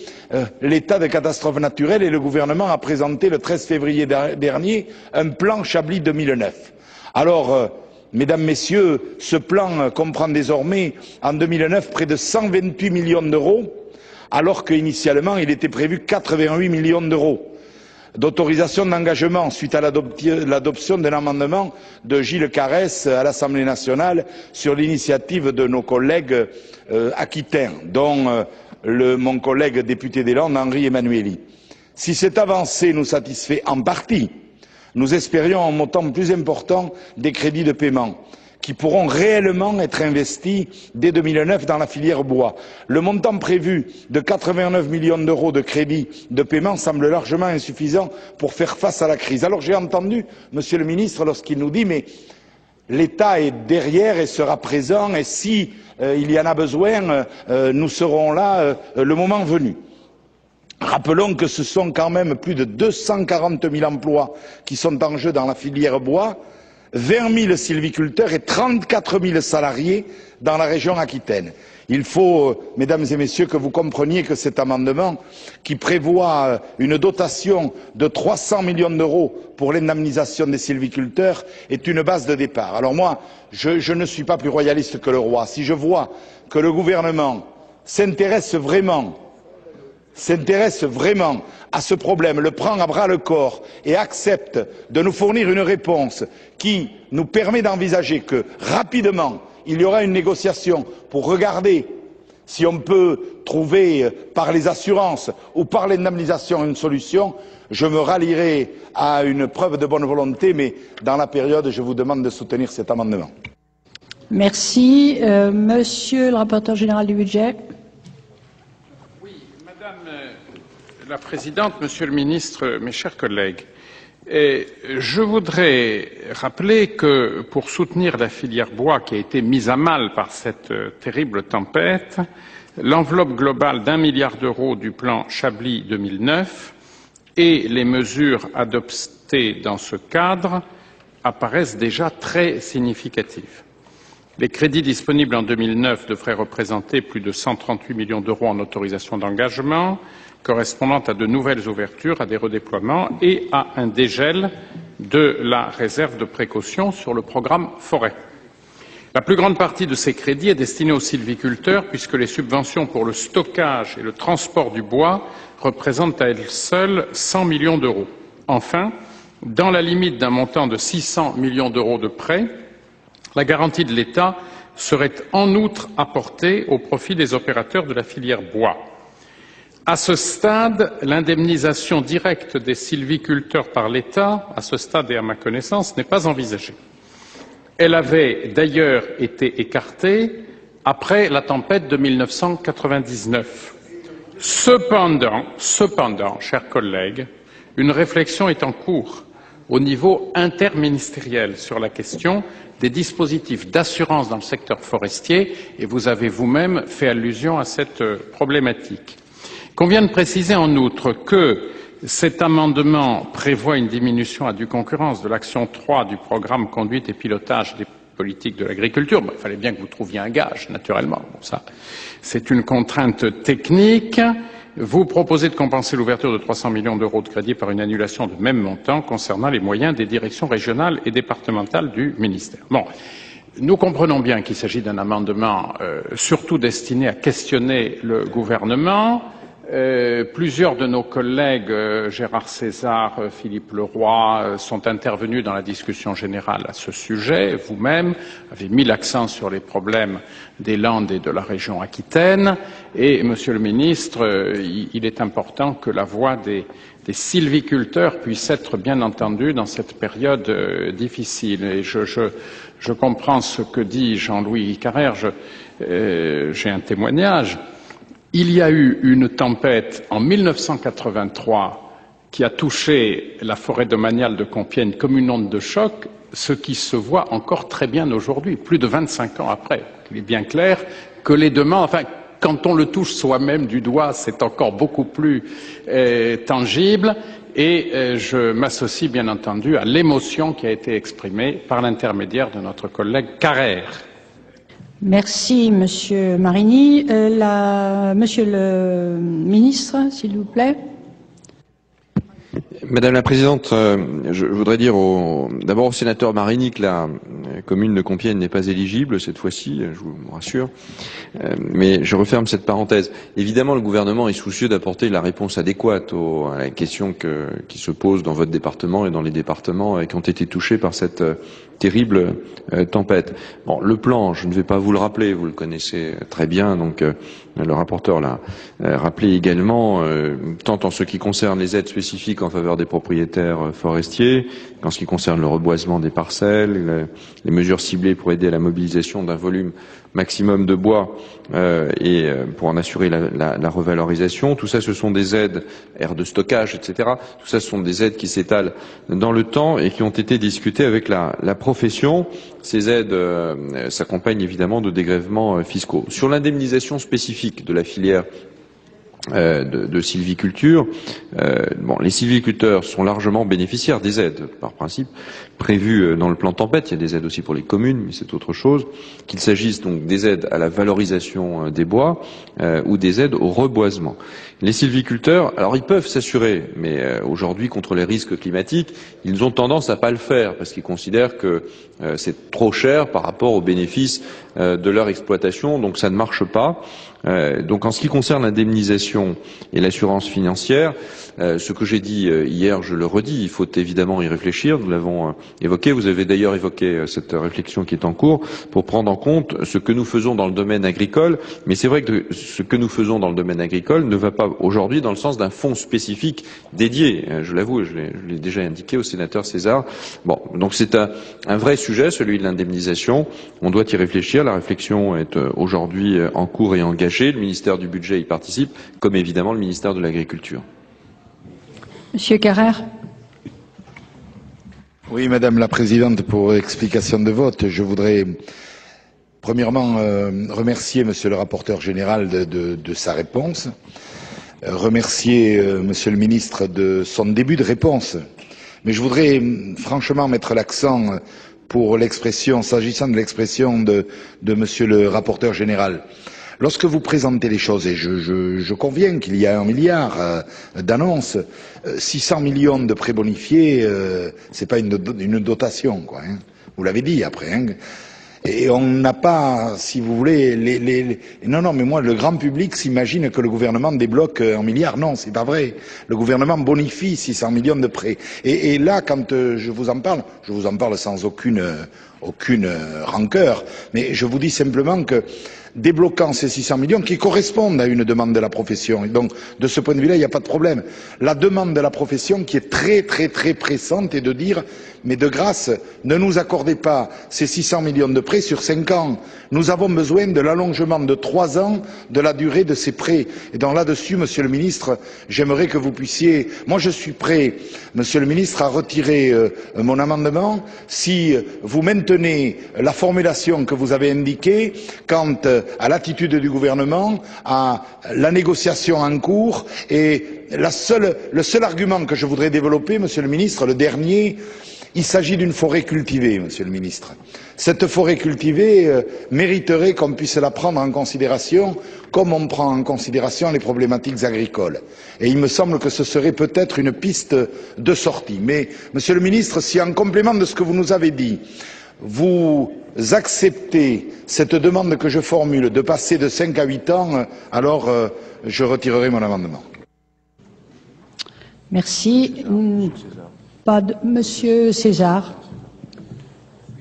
l'état de catastrophe naturelle et le gouvernement a présenté le 13 février dernier un plan Chablis 2009. Alors, mesdames, messieurs, ce plan comprend désormais en 2009 près de 128 millions d'euros, alors qu'initialement il était prévu 88 millions d'euros d'autorisation d'engagement suite à l'adoption d'un amendement de Gilles Carrès à l'Assemblée nationale sur l'initiative de nos collègues aquitains, dont mon collègue député des Landes, Henri Emmanuelli. Si cette avancée nous satisfait en partie, nous espérions un montant plus important des crédits de paiement, qui pourront réellement être investis dès 2009 dans la filière bois. Le montant prévu de 89 millions d'euros de crédits de paiement semble largement insuffisant pour faire face à la crise. Alors j'ai entendu Monsieur le ministre lorsqu'il nous dit mais l'État est derrière et sera présent et si il y en a besoin, nous serons là le moment venu. Rappelons que ce sont quand même plus de 240 000 emplois qui sont en jeu dans la filière bois, 20 000 sylviculteurs et 34 000 salariés dans la région aquitaine. Il faut, mesdames et messieurs, que vous compreniez que cet amendement, qui prévoit une dotation de 300 millions d'euros pour l'indemnisation des sylviculteurs, est une base de départ. Alors moi, je ne suis pas plus royaliste que le roi. Si je vois que le gouvernement s'intéresse vraiment à ce problème, le prend à bras le corps et accepte de nous fournir une réponse qui nous permet d'envisager que rapidement il y aura une négociation pour regarder si on peut trouver par les assurances ou par l'indemnisation une solution, je me rallierai à une preuve de bonne volonté, mais dans la période, je vous demande de soutenir cet amendement. Merci. Monsieur le rapporteur général du budget. Madame la Présidente, Monsieur le Ministre, mes chers collègues, Et je voudrais rappeler que pour soutenir la filière bois qui a été mise à mal par cette terrible tempête, l'enveloppe globale d'1 milliard d'euros du plan Chablis 2009 et les mesures adoptées dans ce cadre apparaissent déjà très significatives. Les crédits disponibles en 2009 devraient représenter plus de 138 millions d'euros en autorisations d'engagement, correspondant à de nouvelles ouvertures, à des redéploiements et à un dégel de la réserve de précaution sur le programme forêt. La plus grande partie de ces crédits est destinée aux sylviculteurs puisque les subventions pour le stockage et le transport du bois représentent à elles seules 100 millions d'euros. Enfin, dans la limite d'un montant de 600 millions d'euros de prêts, la garantie de l'État serait en outre apportée au profit des opérateurs de la filière bois. À ce stade, l'indemnisation directe des sylviculteurs par l'État, à ce stade et à ma connaissance, n'est pas envisagée. Elle avait d'ailleurs été écartée après la tempête de 1999. Cependant, chers collègues, une réflexion est en cours au niveau interministériel sur la question des dispositifs d'assurance dans le secteur forestier et vous avez vous-même fait allusion à cette problématique. Il convient de préciser en outre que cet amendement prévoit une diminution à due concurrence de l'action 3 du programme conduite et pilotage des politiques de l'agriculture. Il fallait bien que vous trouviez un gage, naturellement. Bon, ça, c'est une contrainte technique. Vous proposez de compenser l'ouverture de 300 millions d'euros de crédit par une annulation de même montant concernant les moyens des directions régionales et départementales du ministère. Bon, nous comprenons bien qu'il s'agit d'un amendement surtout destiné à questionner le gouvernement. Plusieurs de nos collègues, Gérard César, Philippe Leroy, sont intervenus dans la discussion générale à ce sujet. Vous-même avez mis l'accent sur les problèmes des Landes et de la région Aquitaine. Et, Monsieur le Ministre, il est important que la voix des sylviculteurs puisse être bien entendue dans cette période difficile. Et je comprends ce que dit Jean-Louis Carrère. J'ai un témoignage. Il y a eu une tempête en 1983 qui a touché la forêt domaniale de Compiègne comme une onde de choc, ce qui se voit encore très bien aujourd'hui, plus de 25 ans après. Il est bien clair que les demandes, enfin, quand on le touche soi-même du doigt, c'est encore beaucoup plus tangible et je m'associe bien entendu à l'émotion qui a été exprimée par l'intermédiaire de notre collègue Carrère. Merci, Monsieur Marini. Monsieur le ministre, s'il vous plaît. Madame la Présidente, je voudrais dire d'abord au sénateur Marini que la commune de Compiègne n'est pas éligible cette fois-ci, je vous rassure, mais je referme cette parenthèse. Évidemment, le gouvernement est soucieux d'apporter la réponse adéquate à la question qui se pose dans votre département et dans les départements qui ont été touchés par cette terrible tempête. Bon, le plan, je ne vais pas vous le rappeler, vous le connaissez très bien, donc le rapporteur l'a rappelé également, tant en ce qui concerne les aides spécifiques en faveur des propriétaires forestiers, qu'en ce qui concerne le reboisement des parcelles, les mesures ciblées pour aider à la mobilisation d'un volume maximum de bois et pour en assurer la revalorisation. Tout ça, ce sont des aides, aires de stockage, etc. Tout ça, ce sont des aides qui s'étalent dans le temps et qui ont été discutées avec la profession. Ces aides s'accompagnent évidemment de dégrèvements fiscaux. Sur l'indemnisation spécifique de la filière de sylviculture, les sylviculteurs sont largement bénéficiaires des aides, par principe, prévues dans le plan tempête. Il y a des aides aussi pour les communes, mais c'est autre chose. Qu'il s'agisse donc des aides à la valorisation des bois ou des aides au reboisement. Les sylviculteurs, alors ils peuvent s'assurer, mais aujourd'hui, contre les risques climatiques, ils ont tendance à pas le faire parce qu'ils considèrent que c'est trop cher par rapport aux bénéfices de leur exploitation, donc ça ne marche pas. Donc en ce qui concerne l'indemnisation et l'assurance financière, ce que j'ai dit hier, je le redis, il faut évidemment y réfléchir, nous l'avons évoqué, vous avez d'ailleurs évoqué cette réflexion qui est en cours pour prendre en compte ce que nous faisons dans le domaine agricole, mais c'est vrai que ce que nous faisons dans le domaine agricole ne va pas aujourd'hui dans le sens d'un fonds spécifique dédié, je l'avoue, je l'ai déjà indiqué au sénateur César. Bon, donc c'est un vrai sujet, celui de l'indemnisation, on doit y réfléchir, la réflexion est aujourd'hui en cours et engagée, le ministère du Budget y participe, comme évidemment le ministère de l'Agriculture. Monsieur Carrère. Oui, Madame la Présidente, pour explication de vote, je voudrais premièrement remercier Monsieur le rapporteur général de sa réponse, remercier Monsieur le ministre de son début de réponse, mais je voudrais franchement mettre l'accent pour l'expression, s'agissant de l'expression de Monsieur le rapporteur général. Lorsque vous présentez les choses, et je conviens qu'il y a 1 milliard d'annonces, 600 millions de prêts bonifiés, c'est pas une dotation, quoi. Hein. Vous l'avez dit après. Hein. Et on n'a pas, si vous voulez, non, mais moi, le grand public s'imagine que le gouvernement débloque 1 milliard. Non, c'est pas vrai. Le gouvernement bonifie 600 millions de prêts. Et là, quand je vous en parle sans aucune rancœur, mais je vous dis simplement que débloquant ces 600 millions qui correspondent à une demande de la profession. Et donc, de ce point de vue-là, il n'y a pas de problème. La demande de la profession qui est très pressante est de dire, mais de grâce, ne nous accordez pas ces 600 millions de prêts sur 5 ans. Nous avons besoin de l'allongement de 3 ans de la durée de ces prêts. Et donc là-dessus, Monsieur le Ministre, j'aimerais que vous puissiez... Moi, je suis prêt, Monsieur le Ministre, à retirer mon amendement si vous maintenez la formulation que vous avez indiquée quant à l'attitude du gouvernement, à la négociation en cours et le seul argument que je voudrais développer, Monsieur le Ministre, le dernier, il s'agit d'une forêt cultivée, Monsieur le Ministre. Cette forêt cultivée mériterait qu'on puisse la prendre en considération comme on prend en considération les problématiques agricoles. Et il me semble que ce serait peut-être une piste de sortie. Mais, Monsieur le Ministre, si en complément de ce que vous nous avez dit, vous acceptez cette demande que je formule de passer de 5 à 8 ans, alors je retirerai mon amendement. Merci. Monsieur César.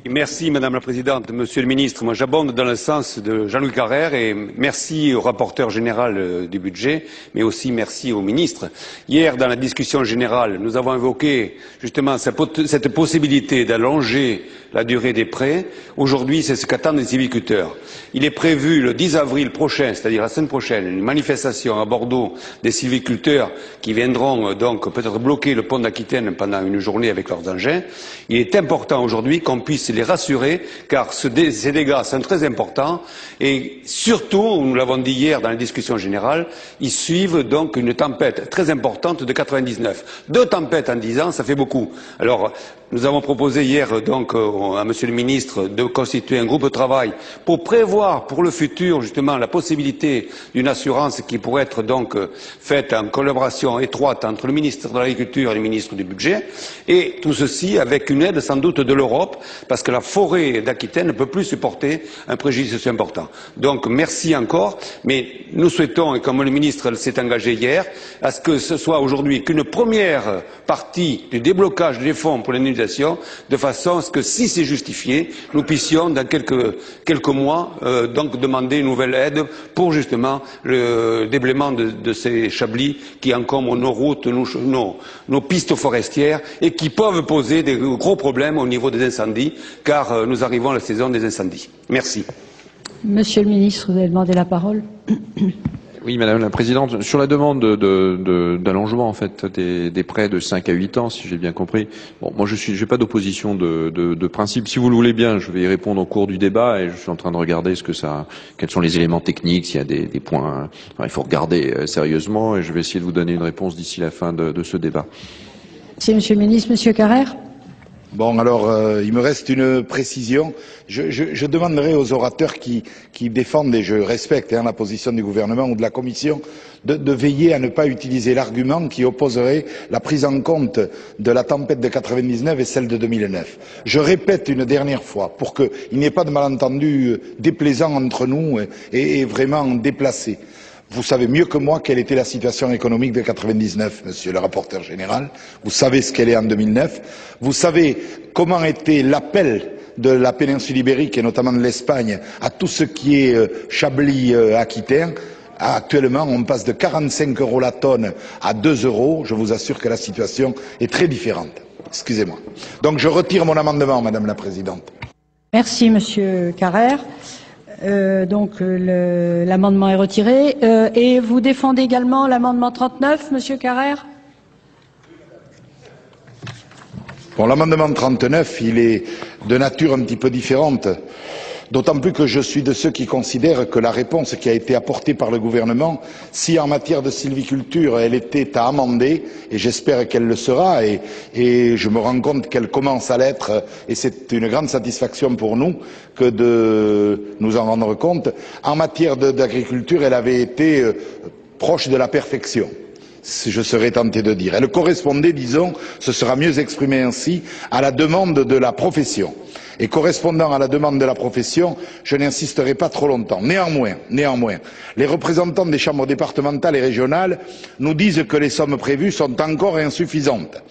Merci Madame la Présidente. Monsieur le Ministre, moi j'abonde dans le sens de Jean-Louis Carrère et merci au rapporteur général du budget, mais aussi merci au ministre. Hier, dans la discussion générale, nous avons évoqué justement cette possibilité d'allonger la durée des prêts. Aujourd'hui, c'est ce qu'attendent les silviculteurs. Il est prévu le 10 avril prochain, c'est-à-dire la semaine prochaine, une manifestation à Bordeaux des sylviculteurs qui viendront donc peut-être bloquer le pont d'Aquitaine pendant une journée avec leurs engins. Il est important aujourd'hui qu'on puisse les rassurer car ces dégâts sont très importants et surtout, nous l'avons dit hier dans la discussion générale, ils suivent donc une tempête très importante de 99. 2 tempêtes en 10 ans, ça fait beaucoup. Alors, nous avons proposé hier donc à Monsieur le Ministre de constituer un groupe de travail pour prévoir pour le futur justement la possibilité d'une assurance qui pourrait être donc faite en collaboration étroite entre le ministre de l'Agriculture et le ministre du Budget et tout ceci avec une aide sans doute de l'Europe parce que la forêt d'Aquitaine ne peut plus supporter un préjudice aussi important. Donc merci encore, mais nous souhaitons, et comme le ministre s'est engagé hier, à ce que ce soit aujourd'hui qu'une première partie du déblocage des fonds pour l'indemnisation de façon à ce que, si c'est justifié, nous puissions, dans quelques mois, donc demander une nouvelle aide pour justement le déblaiement de ces chablis qui encombrent nos routes, nos pistes forestières et qui peuvent poser de gros problèmes au niveau des incendies, car nous arrivons à la saison des incendies. Merci. Monsieur le ministre, vous avez demandé la parole. Oui, Madame la Présidente. Sur la demande d'allongement en fait des prêts de 5 à 8 ans, si j'ai bien compris. Bon, moi j'ai pas d'opposition de principe. Si vous le voulez bien, je vais y répondre au cours du débat et je suis en train de regarder quels sont les éléments techniques, s'il y a des points. Enfin, il faut regarder sérieusement et je vais essayer de vous donner une réponse d'ici la fin de ce débat. Merci, Monsieur le Ministre. Monsieur Carrère. Bon, alors, il me reste une précision. Je demanderai aux orateurs qui défendent, et je respecte la position du gouvernement ou de la Commission, de veiller à ne pas utiliser l'argument qui opposerait la prise en compte de la tempête de 99 et celle de 2009. Je répète une dernière fois, pour qu'il n'y ait pas de malentendu déplaisant entre nous et vraiment déplacé. Vous savez mieux que moi quelle était la situation économique de 99, monsieur le rapporteur général. Vous savez ce qu'elle est en 2009. Vous savez comment était l'appel de la péninsule ibérique et notamment de l'Espagne à tout ce qui est Chablis aquitain. Actuellement, on passe de 45 € la tonne à 2 €. Je vous assure que la situation est très différente. Excusez-moi. Donc je retire mon amendement, Madame la Présidente. Merci, Monsieur Carrère. L'amendement est retiré. Et vous défendez également l'amendement 39, Monsieur Carrère? Bon, l'amendement 39, il est de nature un petit peu différente, d'autant plus que je suis de ceux qui considèrent que la réponse qui a été apportée par le gouvernement, si en matière de sylviculture elle était à amender, et j'espère qu'elle le sera, et je me rends compte qu'elle commence à l'être, et c'est une grande satisfaction pour nous que de nous en rendre compte, en matière d'agriculture, elle avait été proche de la perfection. Je serais tenté de dire. Elle correspondait, disons, ce sera mieux exprimé ainsi, à la demande de la profession. Et correspondant à la demande de la profession, je n'insisterai pas trop longtemps. Néanmoins, les représentants des chambres départementales et régionales nous disent que les sommes prévues sont encore insuffisantes.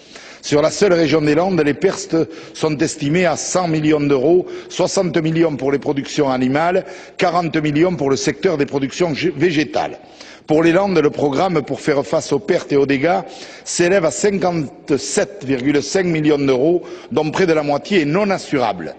Sur la seule région des Landes, les pertes sont estimées à 100 millions d'euros, 60 millions pour les productions animales, 40 millions pour le secteur des productions végétales. Pour les Landes, le programme pour faire face aux pertes et aux dégâts s'élève à 57,5 millions d'euros, dont près de la moitié est non assurable.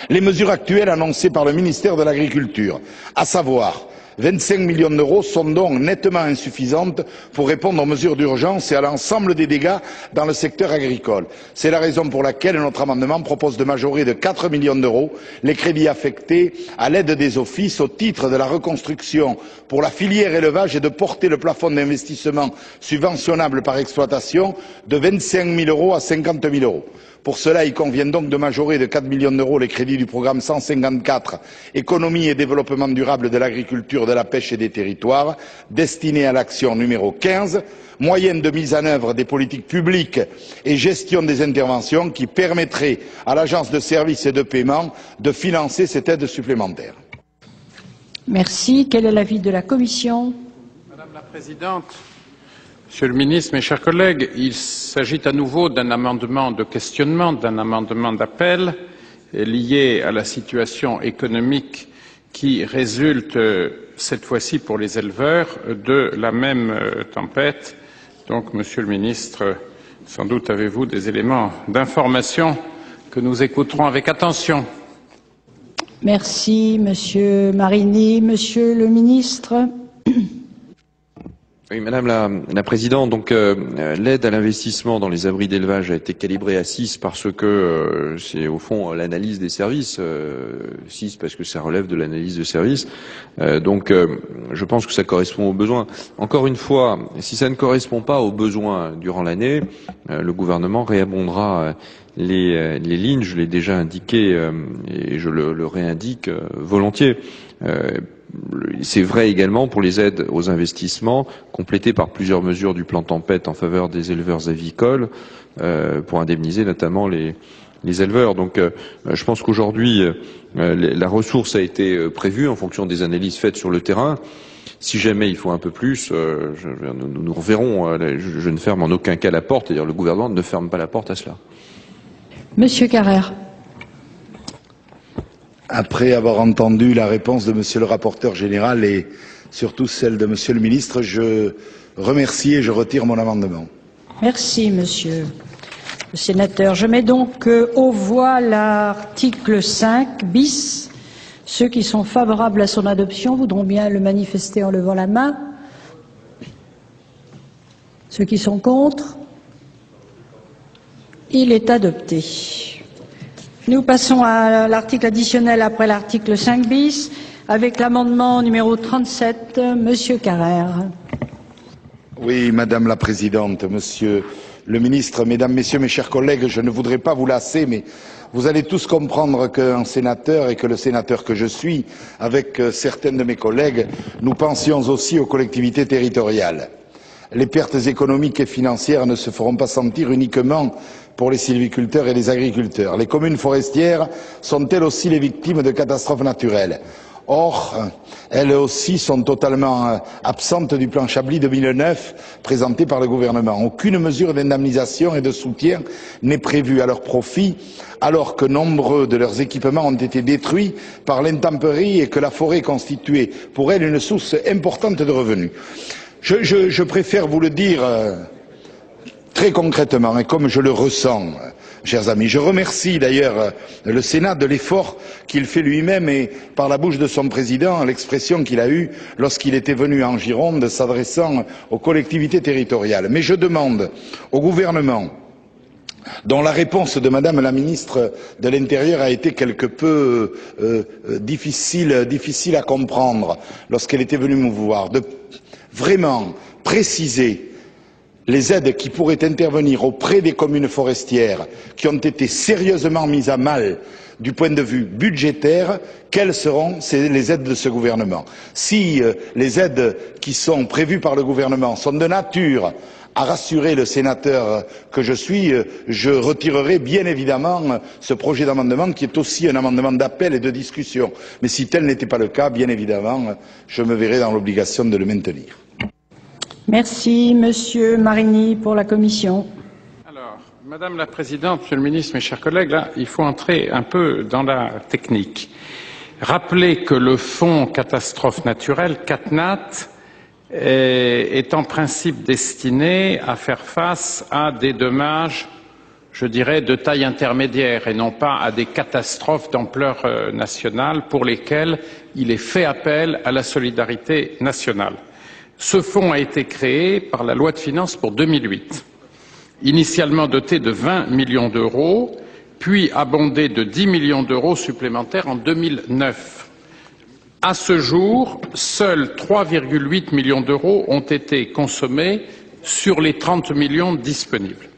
Les mesures actuelles annoncées par le ministère de l'Agriculture, à savoir 25 millions d'euros, sont donc nettement insuffisantes pour répondre aux mesures d'urgence et à l'ensemble des dégâts dans le secteur agricole. C'est la raison pour laquelle notre amendement propose de majorer de 4 millions d'euros les crédits affectés à l'aide des offices au titre de la reconstruction pour la filière élevage et de porter le plafond d'investissement subventionnable par exploitation de 25 000 euros à 50 000 euros. Pour cela, il convient donc de majorer de 4 millions d'euros les crédits du programme 154 Économie et développement durable de l'agriculture, de la pêche et des territoires, destiné à l'action numéro 15, moyens de mise en œuvre des politiques publiques et gestion des interventions qui permettraient à l'agence de services et de paiement de financer cette aide supplémentaire. Merci. Quel est l'avis de la Commission? Madame la Présidente, Monsieur le Ministre, mes chers collègues, il s'agit à nouveau d'un amendement de questionnement, d'un amendement d'appel lié à la situation économique qui résulte cette fois-ci pour les éleveurs de la même tempête. Donc, Monsieur le Ministre, sans doute avez-vous des éléments d'information que nous écouterons avec attention. Merci, Monsieur Marini. Monsieur le Ministre. Oui, Madame la Présidente, donc l'aide à l'investissement dans les abris d'élevage a été calibrée à 6 parce que c'est au fond l'analyse des services, 6 parce que ça relève de l'analyse de services. Donc je pense que ça correspond aux besoins. Encore une fois, si ça ne correspond pas aux besoins durant l'année, le gouvernement réabondera les lignes, je l'ai déjà indiqué et je le réindique volontiers. C'est vrai également pour les aides aux investissements, complétées par plusieurs mesures du plan tempête en faveur des éleveurs avicoles, pour indemniser notamment les éleveurs. Donc je pense qu'aujourd'hui, la ressource a été prévue en fonction des analyses faites sur le terrain. Si jamais il faut un peu plus, nous reverrons. Je ne ferme en aucun cas la porte, c'est-à-dire le gouvernement ne ferme pas la porte à cela. Monsieur Carrère. Après avoir entendu la réponse de Monsieur le rapporteur général et surtout celle de Monsieur le ministre, je remercie et je retire mon amendement. Merci, Monsieur le sénateur. Je mets donc aux voix l'article 5 bis. Ceux qui sont favorables à son adoption voudront bien le manifester en levant la main. Ceux qui sont contre, il est adopté. Nous passons à l'article additionnel après l'article 5 bis, avec l'amendement numéro 37, Monsieur Carrère. Oui, Madame la Présidente, Monsieur le Ministre, Mesdames, Messieurs, mes chers collègues, je ne voudrais pas vous lasser, mais vous allez tous comprendre qu'un sénateur et que le sénateur que je suis, avec certains de mes collègues, nous pensions aussi aux collectivités territoriales. Les pertes économiques et financières ne se feront pas sentir uniquement pour les sylviculteurs et les agriculteurs. Les communes forestières sont elles aussi les victimes de catastrophes naturelles. Or, elles aussi sont totalement absentes du plan Chablis 2009 présenté par le gouvernement. Aucune mesure d'indemnisation et de soutien n'est prévue à leur profit, alors que nombreux de leurs équipements ont été détruits par l'intempérie et que la forêt constituait pour elles une source importante de revenus. Je préfère vous le dire très concrètement et comme je le ressens, chers amis. Je remercie d'ailleurs le Sénat de l'effort qu'il fait lui-même et par la bouche de son président, l'expression qu'il a eue lorsqu'il était venu en Gironde s'adressant aux collectivités territoriales. Mais je demande au gouvernement dont la réponse de Madame la ministre de l'Intérieur a été quelque peu difficile à comprendre lorsqu'elle était venue me voir, de vraiment préciser les aides qui pourraient intervenir auprès des communes forestières qui ont été sérieusement mises à mal du point de vue budgétaire, quelles seront les aides de ce gouvernement? Si les aides qui sont prévues par le gouvernement sont de nature à rassurer le sénateur que je suis, je retirerai bien évidemment ce projet d'amendement qui est aussi un amendement d'appel et de discussion. Mais si tel n'était pas le cas, bien évidemment, je me verrai dans l'obligation de le maintenir. Merci, Monsieur Marini, pour la Commission. Alors, Madame la Présidente, Monsieur le Ministre, mes chers collègues, là, il faut entrer un peu dans la technique. Rappelez que le Fonds catastrophe naturelle, CatNat, est en principe destiné à faire face à des dommages, je dirais, de taille intermédiaire et non pas à des catastrophes d'ampleur nationale pour lesquelles il est fait appel à la solidarité nationale. Ce fonds a été créé par la loi de finances pour 2008, initialement doté de 20 millions d'euros, puis abondé de 10 millions d'euros supplémentaires en 2009. À ce jour, seuls 3,8 millions d'euros ont été consommés sur les 30 millions disponibles.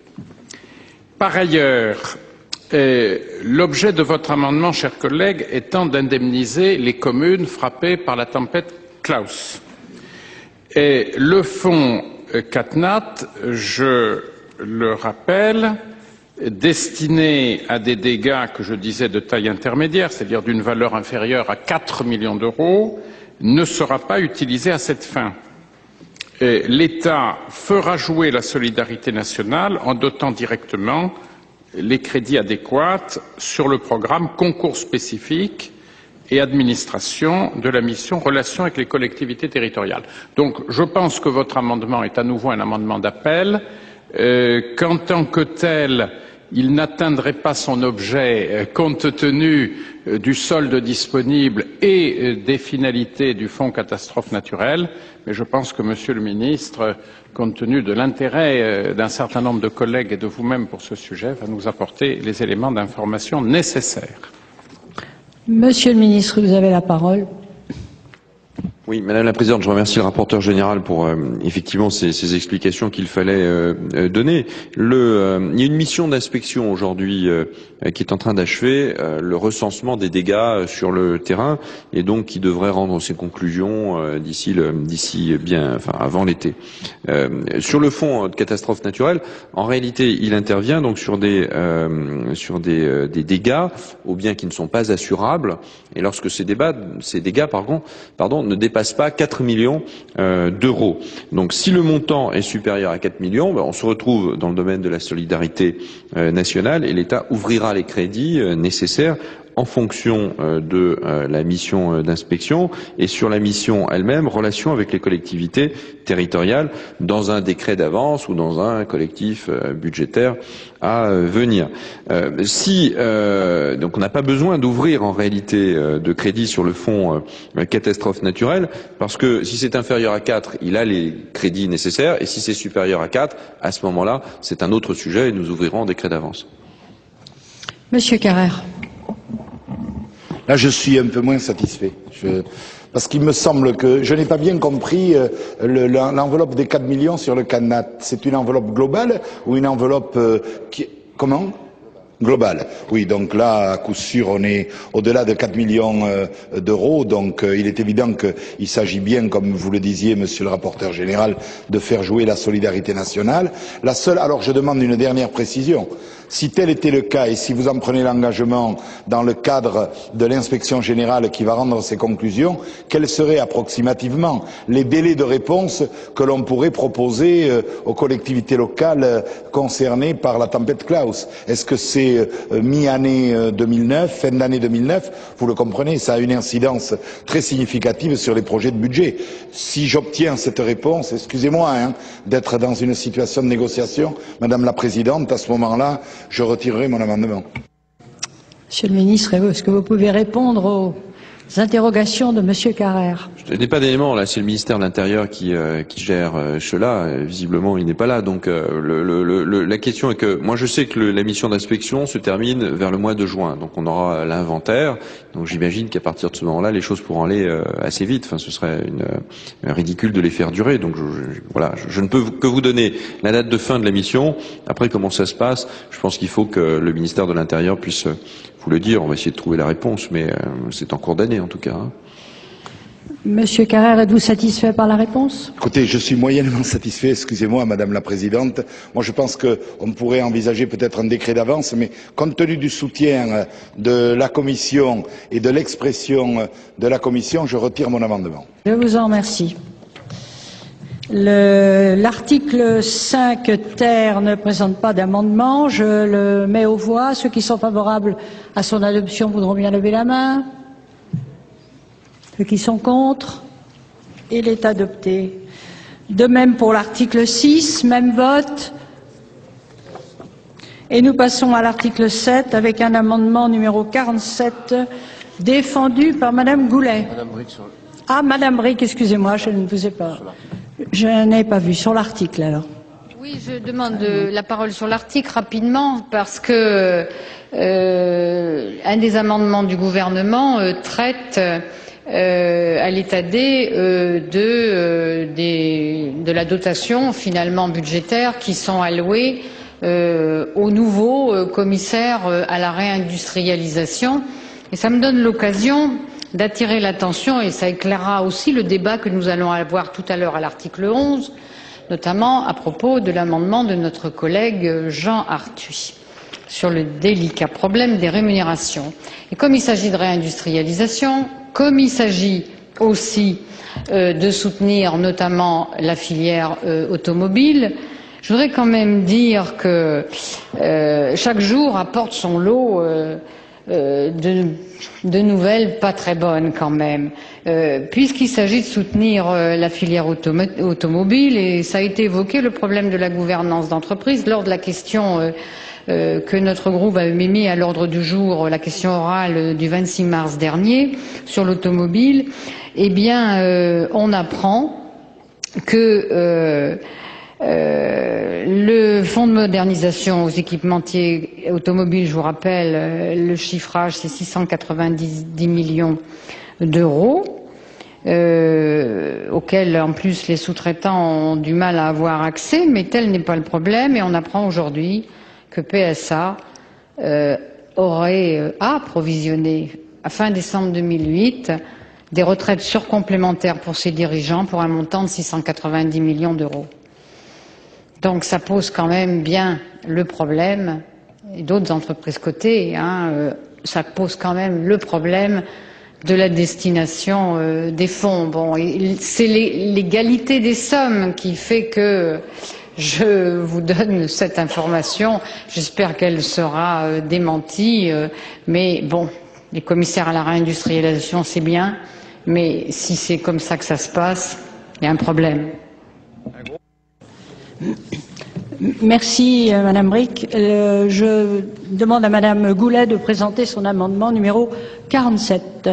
Par ailleurs, l'objet de votre amendement, chers collègues, étant d'indemniser les communes frappées par la tempête Klaus. Et le fonds CatNat, je le rappelle, destiné à des dégâts que je disais de taille intermédiaire, c'est-à-dire d'une valeur inférieure à 4 millions d'euros, ne sera pas utilisé à cette fin. L'État fera jouer la solidarité nationale en dotant directement les crédits adéquats sur le programme concours spécifiques et administration de la mission relations avec les collectivités territoriales. Donc je pense que votre amendement est à nouveau un amendement d'appel, qu'en tant que tel, il n'atteindrait pas son objet compte tenu du solde disponible et des finalités du Fonds catastrophe naturelle, mais je pense que Monsieur le Ministre, compte tenu de l'intérêt d'un certain nombre de collègues et de vous-même pour ce sujet, va nous apporter les éléments d'information nécessaires. Monsieur le Ministre, vous avez la parole. Oui, Madame la Présidente, je remercie le rapporteur général pour effectivement ces explications qu'il fallait donner. Il y a une mission d'inspection aujourd'hui qui est en train d'achever le recensement des dégâts sur le terrain et donc qui devrait rendre ses conclusions avant l'été. Sur le fonds de catastrophes naturelles, en réalité, il intervient donc sur des dégâts aux biens qui ne sont pas assurables et lorsque ces dégâts ne dépassent pas 4 millions d'euros. Donc si le montant est supérieur à 4 millions, on se retrouve dans le domaine de la solidarité nationale et l'État ouvrira les crédits nécessaires en fonction de la mission d'inspection et sur la mission elle-même, relation avec les collectivités territoriales dans un décret d'avance ou dans un collectif budgétaire à venir. Donc on n'a pas besoin d'ouvrir en réalité de crédit sur le fonds catastrophe naturelle parce que si c'est inférieur à 4, il a les crédits nécessaires et si c'est supérieur à 4, à ce moment-là, c'est un autre sujet et nous ouvrirons un décret d'avance. Monsieur Carrère. Là, je suis un peu moins satisfait. Parce qu'il me semble que je n'ai pas bien compris l'enveloppe des 4 millions sur le CatNat. C'est une enveloppe globale ou une enveloppe comment? Globale. Oui, donc là, à coup sûr, on est au-delà de 4 millions d'euros. Donc, il est évident qu'il s'agit bien, comme vous le disiez, Monsieur le rapporteur général, de faire jouer la solidarité nationale. Alors, je demande une dernière précision. Si tel était le cas et si vous en prenez l'engagement dans le cadre de l'inspection générale qui va rendre ses conclusions, quels seraient approximativement les délais de réponse que l'on pourrait proposer aux collectivités locales concernées par la tempête Klaus? Est-ce que c'est mi-année 2009, fin d'année 2009? Vous le comprenez, ça a une incidence très significative sur les projets de budget. Si j'obtiens cette réponse, excusez-moi d'être dans une situation de négociation, Madame la Présidente, à ce moment-là, je retirerai mon amendement. Monsieur le Ministre, est-ce que vous pouvez répondre interrogations de Monsieur Carrère. Je n'ai pas d'éléments là, c'est le ministère de l'Intérieur qui gère cela. Visiblement, il n'est pas là. Donc la question est que moi je sais que la mission d'inspection se termine vers le mois de juin. Donc on aura l'inventaire. Donc j'imagine qu'à partir de ce moment-là, les choses pourront aller assez vite. Enfin, ce serait ridicule de les faire durer. Donc voilà, je ne peux que vous donner la date de fin de la mission. Après, comment ça se passe, je pense qu'il faut que le ministère de l'Intérieur puisse vous le dire. On va essayer de trouver la réponse, mais c'est en cours d'année en tout cas. Monsieur Carrère, êtes-vous satisfait par la réponse? Écoutez, je suis moyennement satisfait, excusez-moi Madame la Présidente. Moi je pense qu'on pourrait envisager peut-être un décret d'avance, mais compte tenu du soutien de la Commission et de l'expression de la Commission, je retire mon amendement. Je vous en remercie. L'article 5 ter ne présente pas d'amendement. Je le mets aux voix. Ceux qui sont favorables à son adoption voudront bien lever la main. Ceux qui sont contre, il est adopté. De même pour l'article 6, même vote. Et nous passons à l'article 7 avec un amendement numéro 47 défendu par Madame Goulet. Madame Brick, excusez-moi, je ne vous ai pas. Je n'ai pas vu sur l'article alors. Oui, je demande la parole sur l'article rapidement parce que un des amendements du gouvernement traite à l'état D de la dotation finalement budgétaire qui sont allouées au nouveau commissaire à la réindustrialisation. Et ça me donne l'occasion d'attirer l'attention, et ça éclairera aussi le débat que nous allons avoir tout à l'heure à l'article 11, notamment à propos de l'amendement de notre collègue Jean Arthuis sur le délicat problème des rémunérations. Et comme il s'agit de réindustrialisation, comme il s'agit aussi de soutenir notamment la filière automobile, je voudrais quand même dire que chaque jour apporte son lot de nouvelles pas très bonnes quand même, puisqu'il s'agit de soutenir la filière automobile, et ça a été évoqué le problème de la gouvernance d'entreprise lors de la question que notre groupe avait mis à l'ordre du jour, la question orale du 26 mars dernier sur l'automobile. Eh bien, on apprend que le fonds de modernisation aux équipementiers automobiles, je vous rappelle, le chiffrage c'est 690 millions d'euros, auxquels en plus les sous-traitants ont du mal à avoir accès, mais tel n'est pas le problème. Et on apprend aujourd'hui que PSA a provisionné à fin décembre 2008 des retraites surcomplémentaires pour ses dirigeants pour un montant de 690 millions d'euros. Donc ça pose quand même bien le problème, et d'autres entreprises cotées, ça pose quand même le problème de la destination des fonds. Bon, c'est l'égalité des sommes qui fait que je vous donne cette information. J'espère qu'elle sera démentie, mais bon, les commissaires à la réindustrialisation, c'est bien, mais si c'est comme ça que ça se passe, il y a un problème. Merci Madame Brick. Je demande à Madame Goulet de présenter son amendement numéro 47.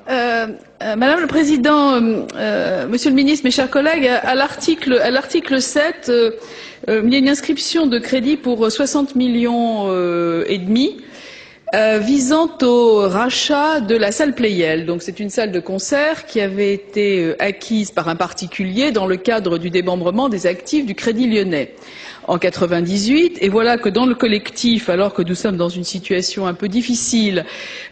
Madame le Président, Monsieur le Ministre, mes chers collègues, à l'article 7, il y a une inscription de crédit pour 60 millions et demi visant au rachat de la salle Pleyel. Donc c'est une salle de concert qui avait été acquise par un particulier dans le cadre du démembrement des actifs du Crédit Lyonnais en 98, et voilà que dans le collectif, alors que nous sommes dans une situation un peu difficile,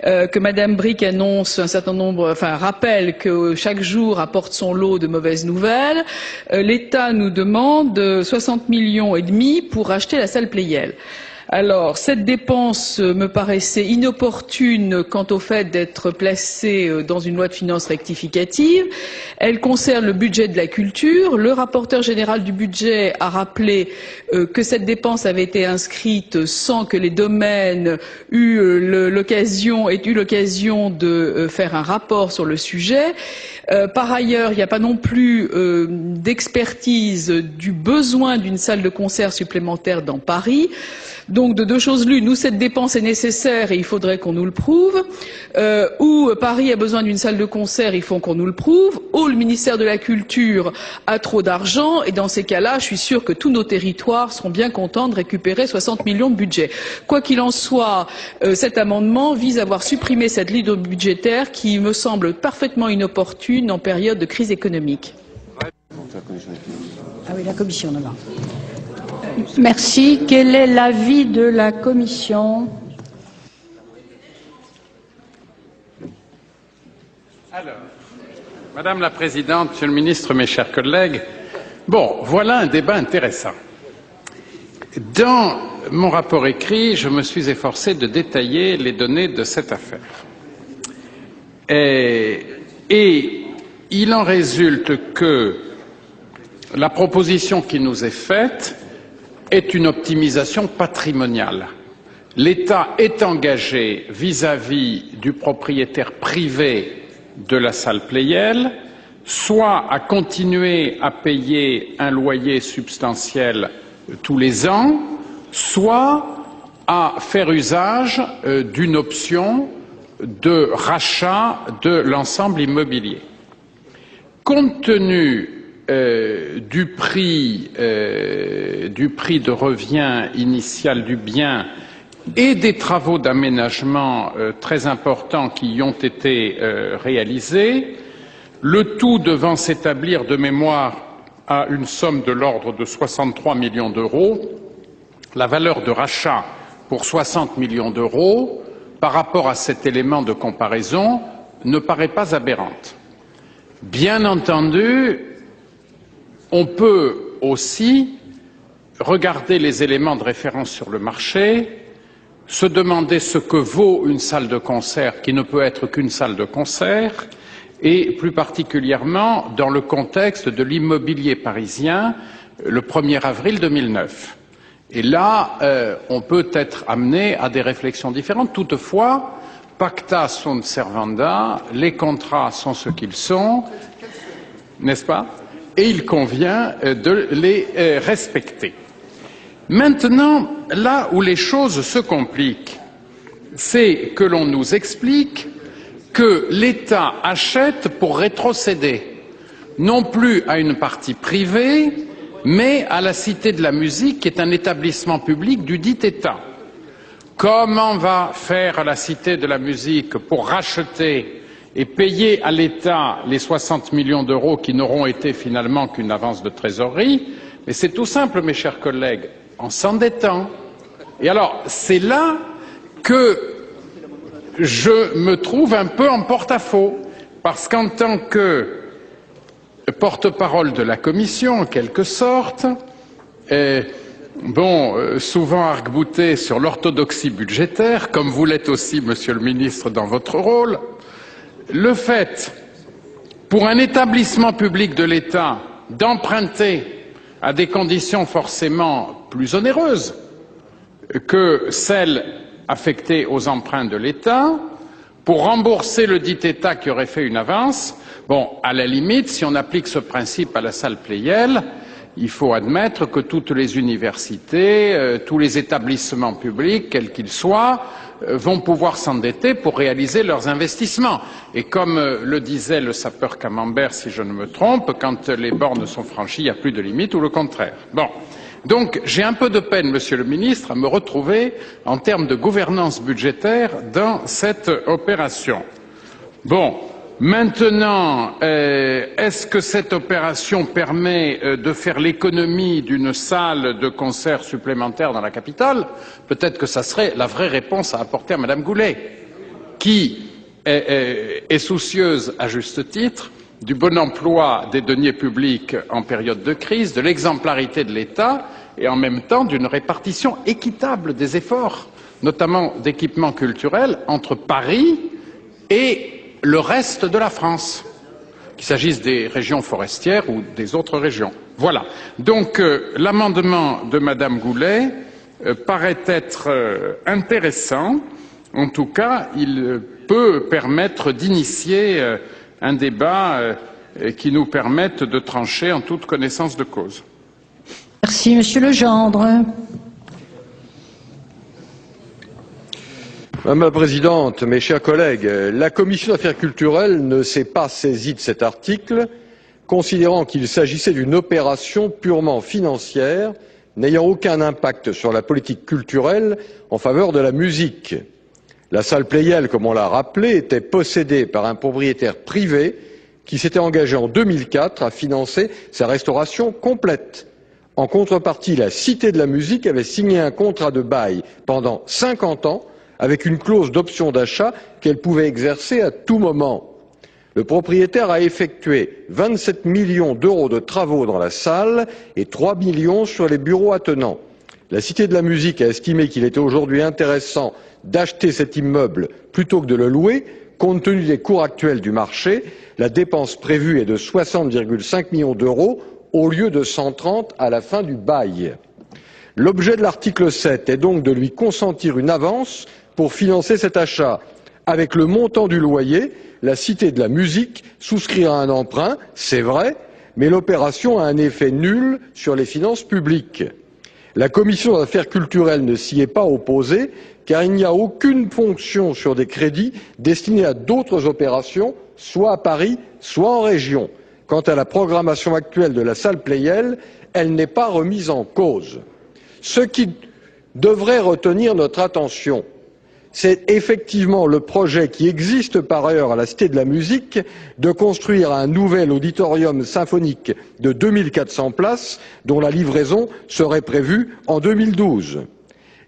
que Madame Brick annonce un certain nombre, rappelle que chaque jour apporte son lot de mauvaises nouvelles, l'État nous demande 60 millions et demi pour acheter la salle Pleyel. Alors, cette dépense me paraissait inopportune quant au fait d'être placée dans une loi de finances rectificative. Elle concerne le budget de la culture. Le rapporteur général du budget a rappelé que cette dépense avait été inscrite sans que les domaines aient eu l'occasion de faire un rapport sur le sujet. Par ailleurs, il n'y a pas non plus d'expertise du besoin d'une salle de concert supplémentaire dans Paris. Donc Donc de deux choses l'une, ou cette dépense est nécessaire et il faudrait qu'on nous le prouve, ou Paris a besoin d'une salle de concert, il faut qu'on nous le prouve, ou le ministère de la Culture a trop d'argent, et dans ces cas-là, je suis sûre que tous nos territoires seront bien contents de récupérer 60 millions de budget. Quoi qu'il en soit, cet amendement vise à voir supprimer cette ligne budgétaire qui me semble parfaitement inopportune en période de crise économique. Ah oui, la commission d'abord. Merci. Quel est l'avis de la commission? Alors, Madame la Présidente, Monsieur le Ministre, mes chers collègues, bon, voilà un débat intéressant. Dans mon rapport écrit, je me suis efforcé de détailler les données de cette affaire. Et il en résulte que la proposition qui nous est faite est une optimisation patrimoniale. L'État est engagé vis-à-vis du propriétaire privé de la salle Pleyel, soit à continuer à payer un loyer substantiel tous les ans, soit à faire usage d'une option de rachat de l'ensemble immobilier. Compte tenu du prix de revient initial du bien et des travaux d'aménagement très importants qui y ont été réalisés, le tout devant s'établir de mémoire à une somme de l'ordre de 63 millions d'euros, la valeur de rachat pour 60 millions d'euros, par rapport à cet élément de comparaison, ne paraît pas aberrante. Bien entendu, on peut aussi regarder les éléments de référence sur le marché, se demander ce que vaut une salle de concert qui ne peut être qu'une salle de concert, et plus particulièrement dans le contexte de l'immobilier parisien le 1er avril 2009. Et là, on peut être amené à des réflexions différentes. Toutefois, pacta sunt servanda, les contrats sont ce qu'ils sont, n'est-ce pas? Et il convient de les respecter. Maintenant, là où les choses se compliquent, c'est que l'on nous explique que l'État achète pour rétrocéder, non plus à une partie privée, mais à la Cité de la Musique, qui est un établissement public du dit État. Comment va faire la Cité de la Musique pour racheter et payer à l'État les 60 millions d'euros qui n'auront été finalement qu'une avance de trésorerie? Mais c'est tout simple, mes chers collègues, en s'endettant. Et alors, c'est là que je me trouve un peu en porte-à-faux, parce qu'en tant que porte-parole de la Commission, en quelque sorte, souvent arc-bouté sur l'orthodoxie budgétaire, comme vous l'êtes aussi, Monsieur le Ministre, dans votre rôle, le fait, pour un établissement public de l'État, d'emprunter à des conditions forcément plus onéreuses que celles affectées aux emprunts de l'État, pour rembourser le dit État qui aurait fait une avance, bon, à la limite, si on applique ce principe à la salle Pleyel, il faut admettre que toutes les universités, tous les établissements publics, quels qu'ils soient, vont pouvoir s'endetter pour réaliser leurs investissements. Et comme le disait le sapeur Camembert, si je ne me trompe, quand les bornes sont franchies, il n'y a plus de limite, ou le contraire. Bon. Donc, j'ai un peu de peine, Monsieur le Ministre, à me retrouver en termes de gouvernance budgétaire dans cette opération. Bon. Maintenant, est-ce que cette opération permet de faire l'économie d'une salle de concert supplémentaire dans la capitale? Peut-être que ça serait la vraie réponse à apporter à Madame Goulet, qui est soucieuse, à juste titre, du bon emploi des deniers publics en période de crise, de l'exemplarité de l'État et en même temps d'une répartition équitable des efforts, notamment d'équipements culturels, entre Paris et le reste de la France, qu'il s'agisse des régions forestières ou des autres régions. Voilà. Donc l'amendement de Madame Goulet paraît être intéressant. En tout cas, il peut permettre d'initier un débat qui nous permette de trancher en toute connaissance de cause. Merci, Monsieur Legendre. Madame la Présidente, mes chers collègues, la Commission des affaires culturelles ne s'est pas saisie de cet article, considérant qu'il s'agissait d'une opération purement financière, n'ayant aucun impact sur la politique culturelle en faveur de la musique. La salle Pleyel, comme on l'a rappelé, était possédée par un propriétaire privé qui s'était engagé en 2004 à financer sa restauration complète. En contrepartie, la Cité de la musique avait signé un contrat de bail pendant 50 ans avec une clause d'option d'achat qu'elle pouvait exercer à tout moment. Le propriétaire a effectué 27 millions d'euros de travaux dans la salle et 3 millions sur les bureaux attenants. La Cité de la musique a estimé qu'il était aujourd'hui intéressant d'acheter cet immeuble plutôt que de le louer, compte tenu des cours actuels du marché. La dépense prévue est de 60,5 millions d'euros au lieu de 130 à la fin du bail. L'objet de l'article 7 est donc de lui consentir une avance pour financer cet achat. Avec le montant du loyer, la Cité de la musique souscrira un emprunt, c'est vrai, mais l'opération a un effet nul sur les finances publiques. La Commission des affaires culturelles ne s'y est pas opposée, car il n'y a aucune ponction sur des crédits destinés à d'autres opérations, soit à Paris, soit en région. Quant à la programmation actuelle de la salle Pleyel, elle n'est pas remise en cause. Ce qui devrait retenir notre attention, c'est effectivement le projet qui existe par ailleurs à la Cité de la musique de construire un nouvel auditorium symphonique de 2400 places dont la livraison serait prévue en 2012.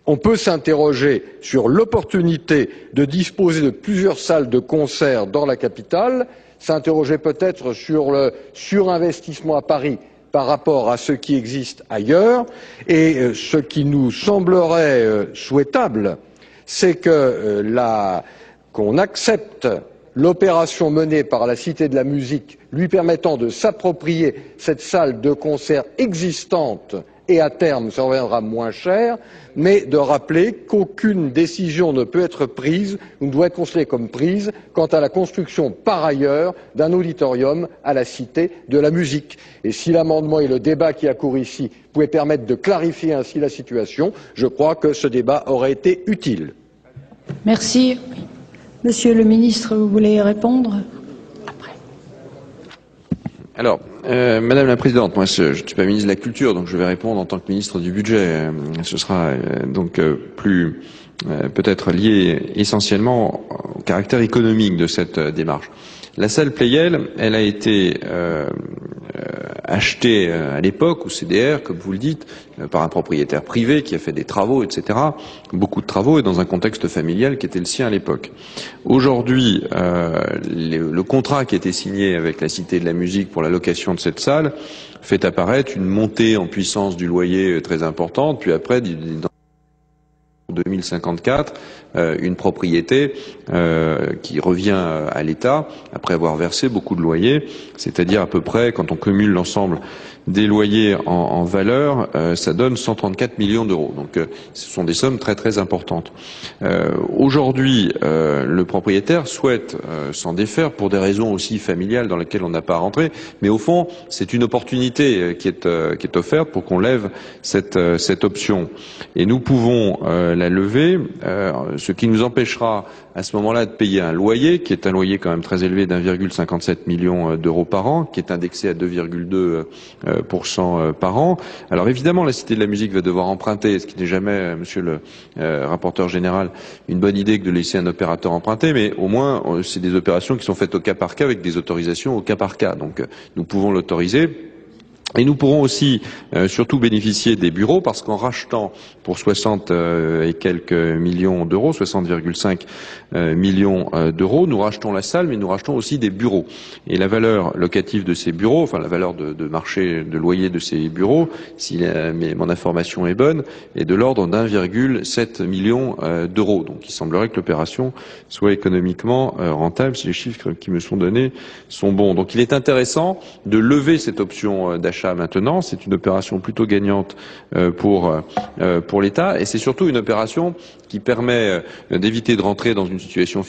On peut s'interroger sur l'opportunité de disposer de plusieurs salles de concert dans la capitale, s'interroger peut-être sur le surinvestissement à Paris par rapport à ce qui existe ailleurs, et ce qui nous semblerait souhaitable, c'est qu'on accepte l'opération menée par la Cité de la musique lui permettant de s'approprier cette salle de concert existante et à terme ça reviendra moins cher, mais de rappeler qu'aucune décision ne peut être prise ou ne doit être considérée comme prise quant à la construction par ailleurs d'un auditorium à la Cité de la musique. Et si l'amendement et le débat qui a cours ici pouvaient permettre de clarifier ainsi la situation, je crois que ce débat aurait été utile. Merci. Monsieur le ministre, vous voulez répondre? Alors, Madame la Présidente, moi je ne suis pas ministre de la Culture, donc je vais répondre en tant que ministre du Budget. Ce sera donc plus peut-être lié essentiellement au caractère économique de cette démarche. La salle Pleyel, elle a été achetée à l'époque au CDR, comme vous le dites, par un propriétaire privé qui a fait des travaux, etc. Beaucoup de travaux et dans un contexte familial qui était le sien à l'époque. Aujourd'hui, le contrat qui a été signé avec la Cité de la musique pour la location de cette salle fait apparaître une montée en puissance du loyer très importante, puis après, dans 2054, une propriété qui revient à l'État après avoir versé beaucoup de loyers, c'est-à-dire à peu près, quand on cumule l'ensemble des loyers en valeur, ça donne 134 millions d'euros. Donc ce sont des sommes très très importantes. Aujourd'hui, le propriétaire souhaite s'en défaire pour des raisons aussi familiales dans lesquelles on n'a pas à rentrer, mais au fond, c'est une opportunité qui est offerte pour qu'on lève cette option. Et nous pouvons la lever, ce qui nous empêchera à ce moment-là de payer un loyer, qui est un loyer quand même très élevé d'1,57 million d'euros par an, qui est indexé à 2,2% par an. Alors évidemment, la Cité de la musique va devoir emprunter, ce qui n'est jamais, monsieur le rapporteur général, une bonne idée que de laisser un opérateur emprunter, mais au moins, c'est des opérations qui sont faites au cas par cas avec des autorisations au cas par cas. Donc nous pouvons l'autoriser. Et nous pourrons aussi surtout bénéficier des bureaux parce qu'en rachetant pour 60 et quelques millions d'euros, 60,5 millions d'euros, nous rachetons la salle mais nous rachetons aussi des bureaux. Et la valeur locative de ces bureaux, enfin la valeur de marché de loyer de ces bureaux, si mon information est bonne, est de l'ordre d'1,7 million d'euros. Donc il semblerait que l'opération soit économiquement rentable si les chiffres qui me sont donnés sont bons. Donc il est intéressant de lever cette option d'achat d'achat maintenant. C'est une opération plutôt gagnante pour l'État, et c'est surtout une opération qui permet d'éviter de rentrer dans une situation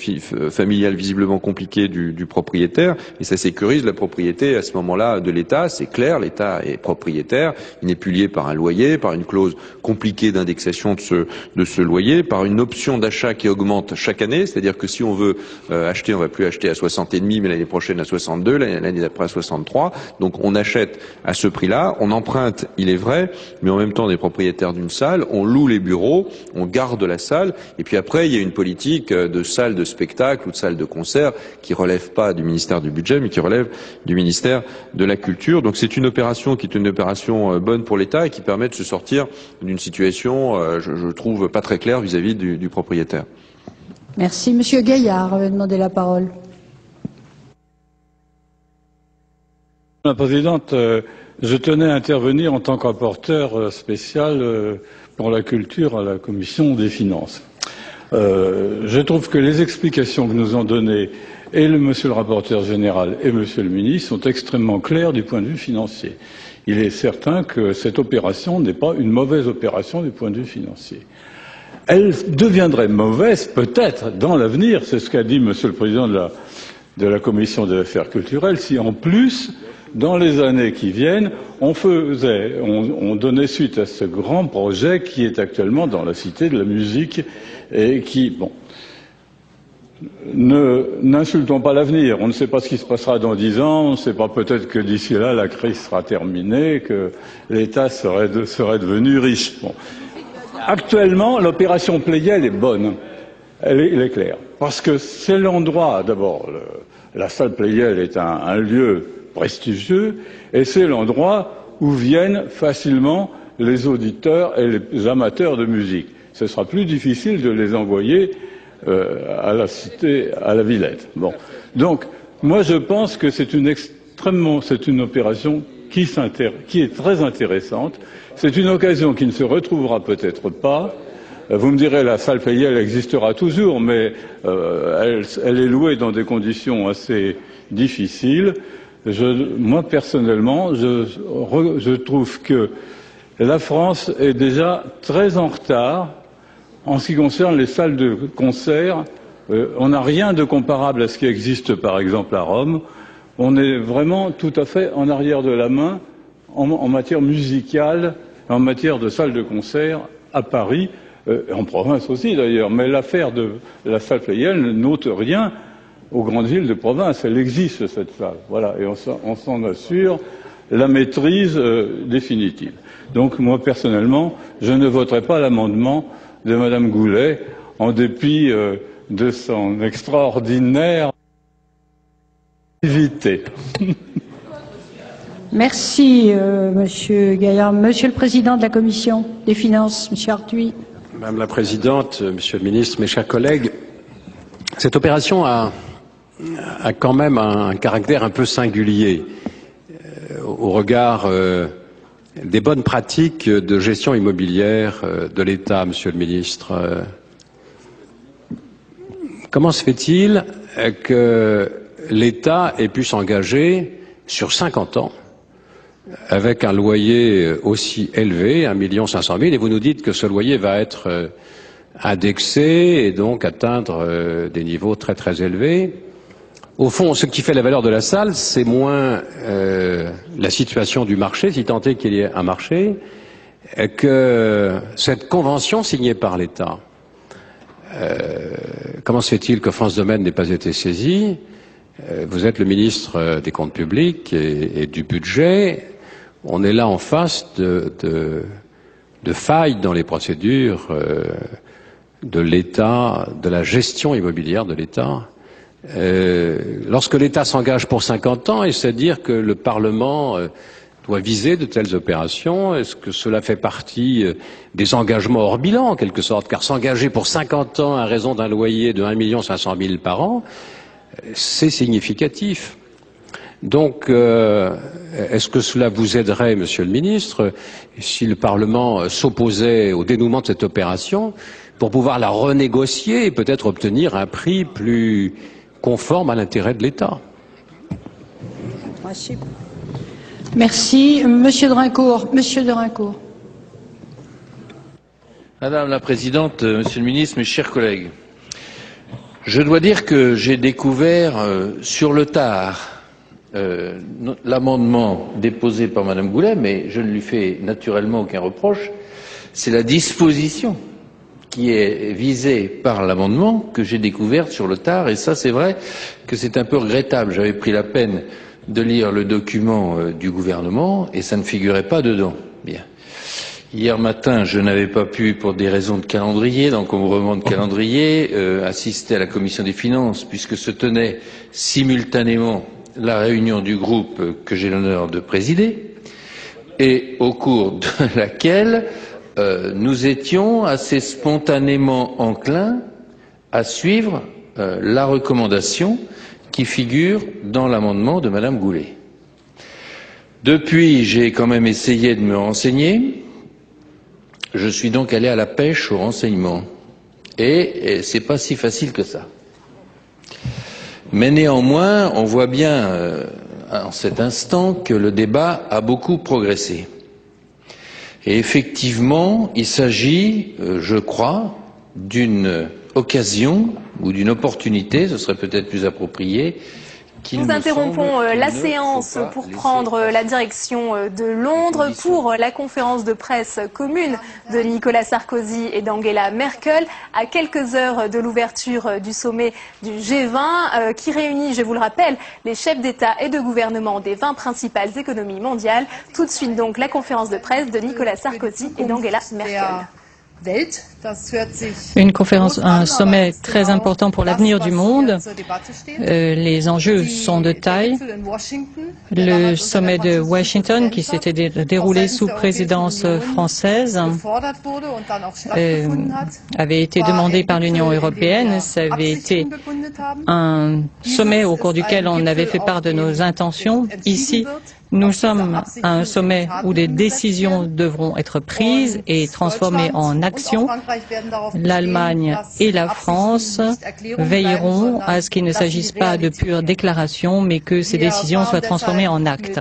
familiale visiblement compliquée du propriétaire, et ça sécurise la propriété à ce moment-là de l'État. C'est clair, l'État est propriétaire, il n'est plus lié par un loyer, par une clause compliquée d'indexation de ce loyer, par une option d'achat qui augmente chaque année, c'est-à-dire que si on veut acheter, on va plus acheter à 60,5, mais l'année prochaine à 62, l'année d'après à 63, donc on achète à ce prix-là, on emprunte, il est vrai, mais en même temps on est propriétaire d'une salle, on loue les bureaux, on garde la salle, et puis après il y a une politique de salle de spectacle ou de salle de concert qui relève pas du ministère du Budget, mais qui relève du ministère de la Culture. Donc c'est une opération qui est une opération bonne pour l'État et qui permet de se sortir d'une situation, je trouve, pas très claire vis-à-vis du propriétaire. Merci. Monsieur Gaillard avait demandé la parole. Madame la Présidente, je tenais à intervenir en tant que rapporteur spécial pour la culture à la Commission des finances. Je trouve que les explications que nous ont données et monsieur le rapporteur général et monsieur le ministre sont extrêmement claires du point de vue financier. Il est certain que cette opération n'est pas une mauvaise opération du point de vue financier. Elle deviendrait mauvaise peut-être dans l'avenir, c'est ce qu'a dit monsieur le président de la Commission des affaires culturelles, si en plus, dans les années qui viennent, on donnait suite à ce grand projet qui est actuellement dans la Cité de la musique et qui, bon, n'insultons pas l'avenir. On ne sait pas ce qui se passera dans 10 ans, on ne sait pas, peut-être que d'ici là la crise sera terminée, que l'État serait devenu riche. Bon. Actuellement, l'opération Pleyel est bonne, elle est claire, parce que c'est l'endroit, d'abord, la salle Pleyel est un lieu prestigieux, et c'est l'endroit où viennent facilement les auditeurs et les amateurs de musique. Ce sera plus difficile de les envoyer à la Cité, à la Villette. Bon. Donc, moi je pense que c'est une opération qui est très intéressante. C'est une occasion qui ne se retrouvera peut-être pas. Vous me direz, la salle Pleyel existera toujours, mais elle est louée dans des conditions assez difficiles. Moi, personnellement, je trouve que la France est déjà très en retard en ce qui concerne les salles de concert. On n'a rien de comparable à ce qui existe, par exemple, à Rome. On est vraiment tout à fait en arrière de la main en matière musicale, en matière de salles de concert à Paris, en province aussi d'ailleurs. Mais l'affaire de la salle Pleyel n'ôte rien aux grandes villes de province. Elle existe, cette salle. Voilà, et on s'en assure la maîtrise définitive. Donc moi, personnellement, je ne voterai pas l'amendement de Madame Goulet, en dépit de son extraordinaire activité. Merci, Monsieur Gaillard. Monsieur le Président de la Commission des Finances, Monsieur Arthuis. Madame la Présidente, Monsieur le Ministre, mes chers collègues, cette opération a quand même un caractère un peu singulier au regard des bonnes pratiques de gestion immobilière de l'État, Monsieur le Ministre. Comment se fait-il que l'État ait pu s'engager sur 50 ans avec un loyer aussi élevé, 1 500 000, et vous nous dites que ce loyer va être indexé et donc atteindre des niveaux très très élevés? Au fond, ce qui fait la valeur de la salle, c'est moins la situation du marché, si tant est qu'il y ait un marché, que cette convention signée par l'État. Comment se fait-il que France Domaine n'ait pas été saisie? Vous êtes le ministre des Comptes publics et du Budget. On est là en face de failles dans les procédures de l'État, de la gestion immobilière de l'État. Lorsque l'État s'engage pour 50 ans, est-ce à dire que le Parlement doit viser de telles opérations? Est-ce que cela fait partie des engagements hors bilan, en quelque sorte? Car s'engager pour 50 ans à raison d'un loyer de 1 500 000 par an, c'est significatif. Donc, est-ce que cela vous aiderait, Monsieur le Ministre, si le Parlement s'opposait au dénouement de cette opération, pour pouvoir la renégocier et peut-être obtenir un prix plus conforme à l'intérêt de l'État? Merci. Monsieur Drincourt. Monsieur Drincourt. Madame la Présidente, Monsieur le Ministre, mes chers collègues, je dois dire que j'ai découvert sur le tard l'amendement déposé par Madame Goulet, mais je ne lui fais naturellement aucun reproche. C'est la disposition qui est visée par l'amendement que j'ai découverte sur le tard, et ça c'est vrai que c'est un peu regrettable. J'avais pris la peine de lire le document du gouvernement et ça ne figurait pas dedans. Bien. Hier matin, je n'avais pas pu, pour des raisons de calendrier, d'encombrement de calendrier, assister à la commission des finances, puisque se tenait simultanément la réunion du groupe que j'ai l'honneur de présider, et au cours de laquelle nous étions assez spontanément enclins à suivre la recommandation qui figure dans l'amendement de Madame Goulet. Depuis, j'ai quand même essayé de me renseigner. Je suis donc allé à la pêche aux renseignements. Et c'est pas si facile que ça. Mais néanmoins, on voit bien en cet instant que le débat a beaucoup progressé. Et effectivement, il s'agit, je crois, d'une occasion ou d'une opportunité, ce serait peut-être plus approprié. Nous interrompons la séance pour prendre la direction de Londres pour la conférence de presse commune de Nicolas Sarkozy et d'Angela Merkel à quelques heures de l'ouverture du sommet du G20 qui réunit, je vous le rappelle, les chefs d'État et de gouvernement des 20 principales économies mondiales. Tout de suite donc la conférence de presse de Nicolas Sarkozy et d'Angela Merkel. Une conférence, un sommet très important pour l'avenir du monde. Les enjeux sont de taille. Le sommet de Washington, qui s'était déroulé sous présidence française, avait été demandé par l'Union européenne. Ça avait été un sommet au cours duquel on avait fait part de nos intentions. Ici, nous sommes à un sommet où des décisions devront être prises et transformées en actions. L'Allemagne et la France veilleront à ce qu'il ne s'agisse pas de pures déclarations, mais que ces décisions soient transformées en actes.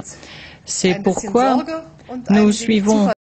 C'est pourquoi nous suivons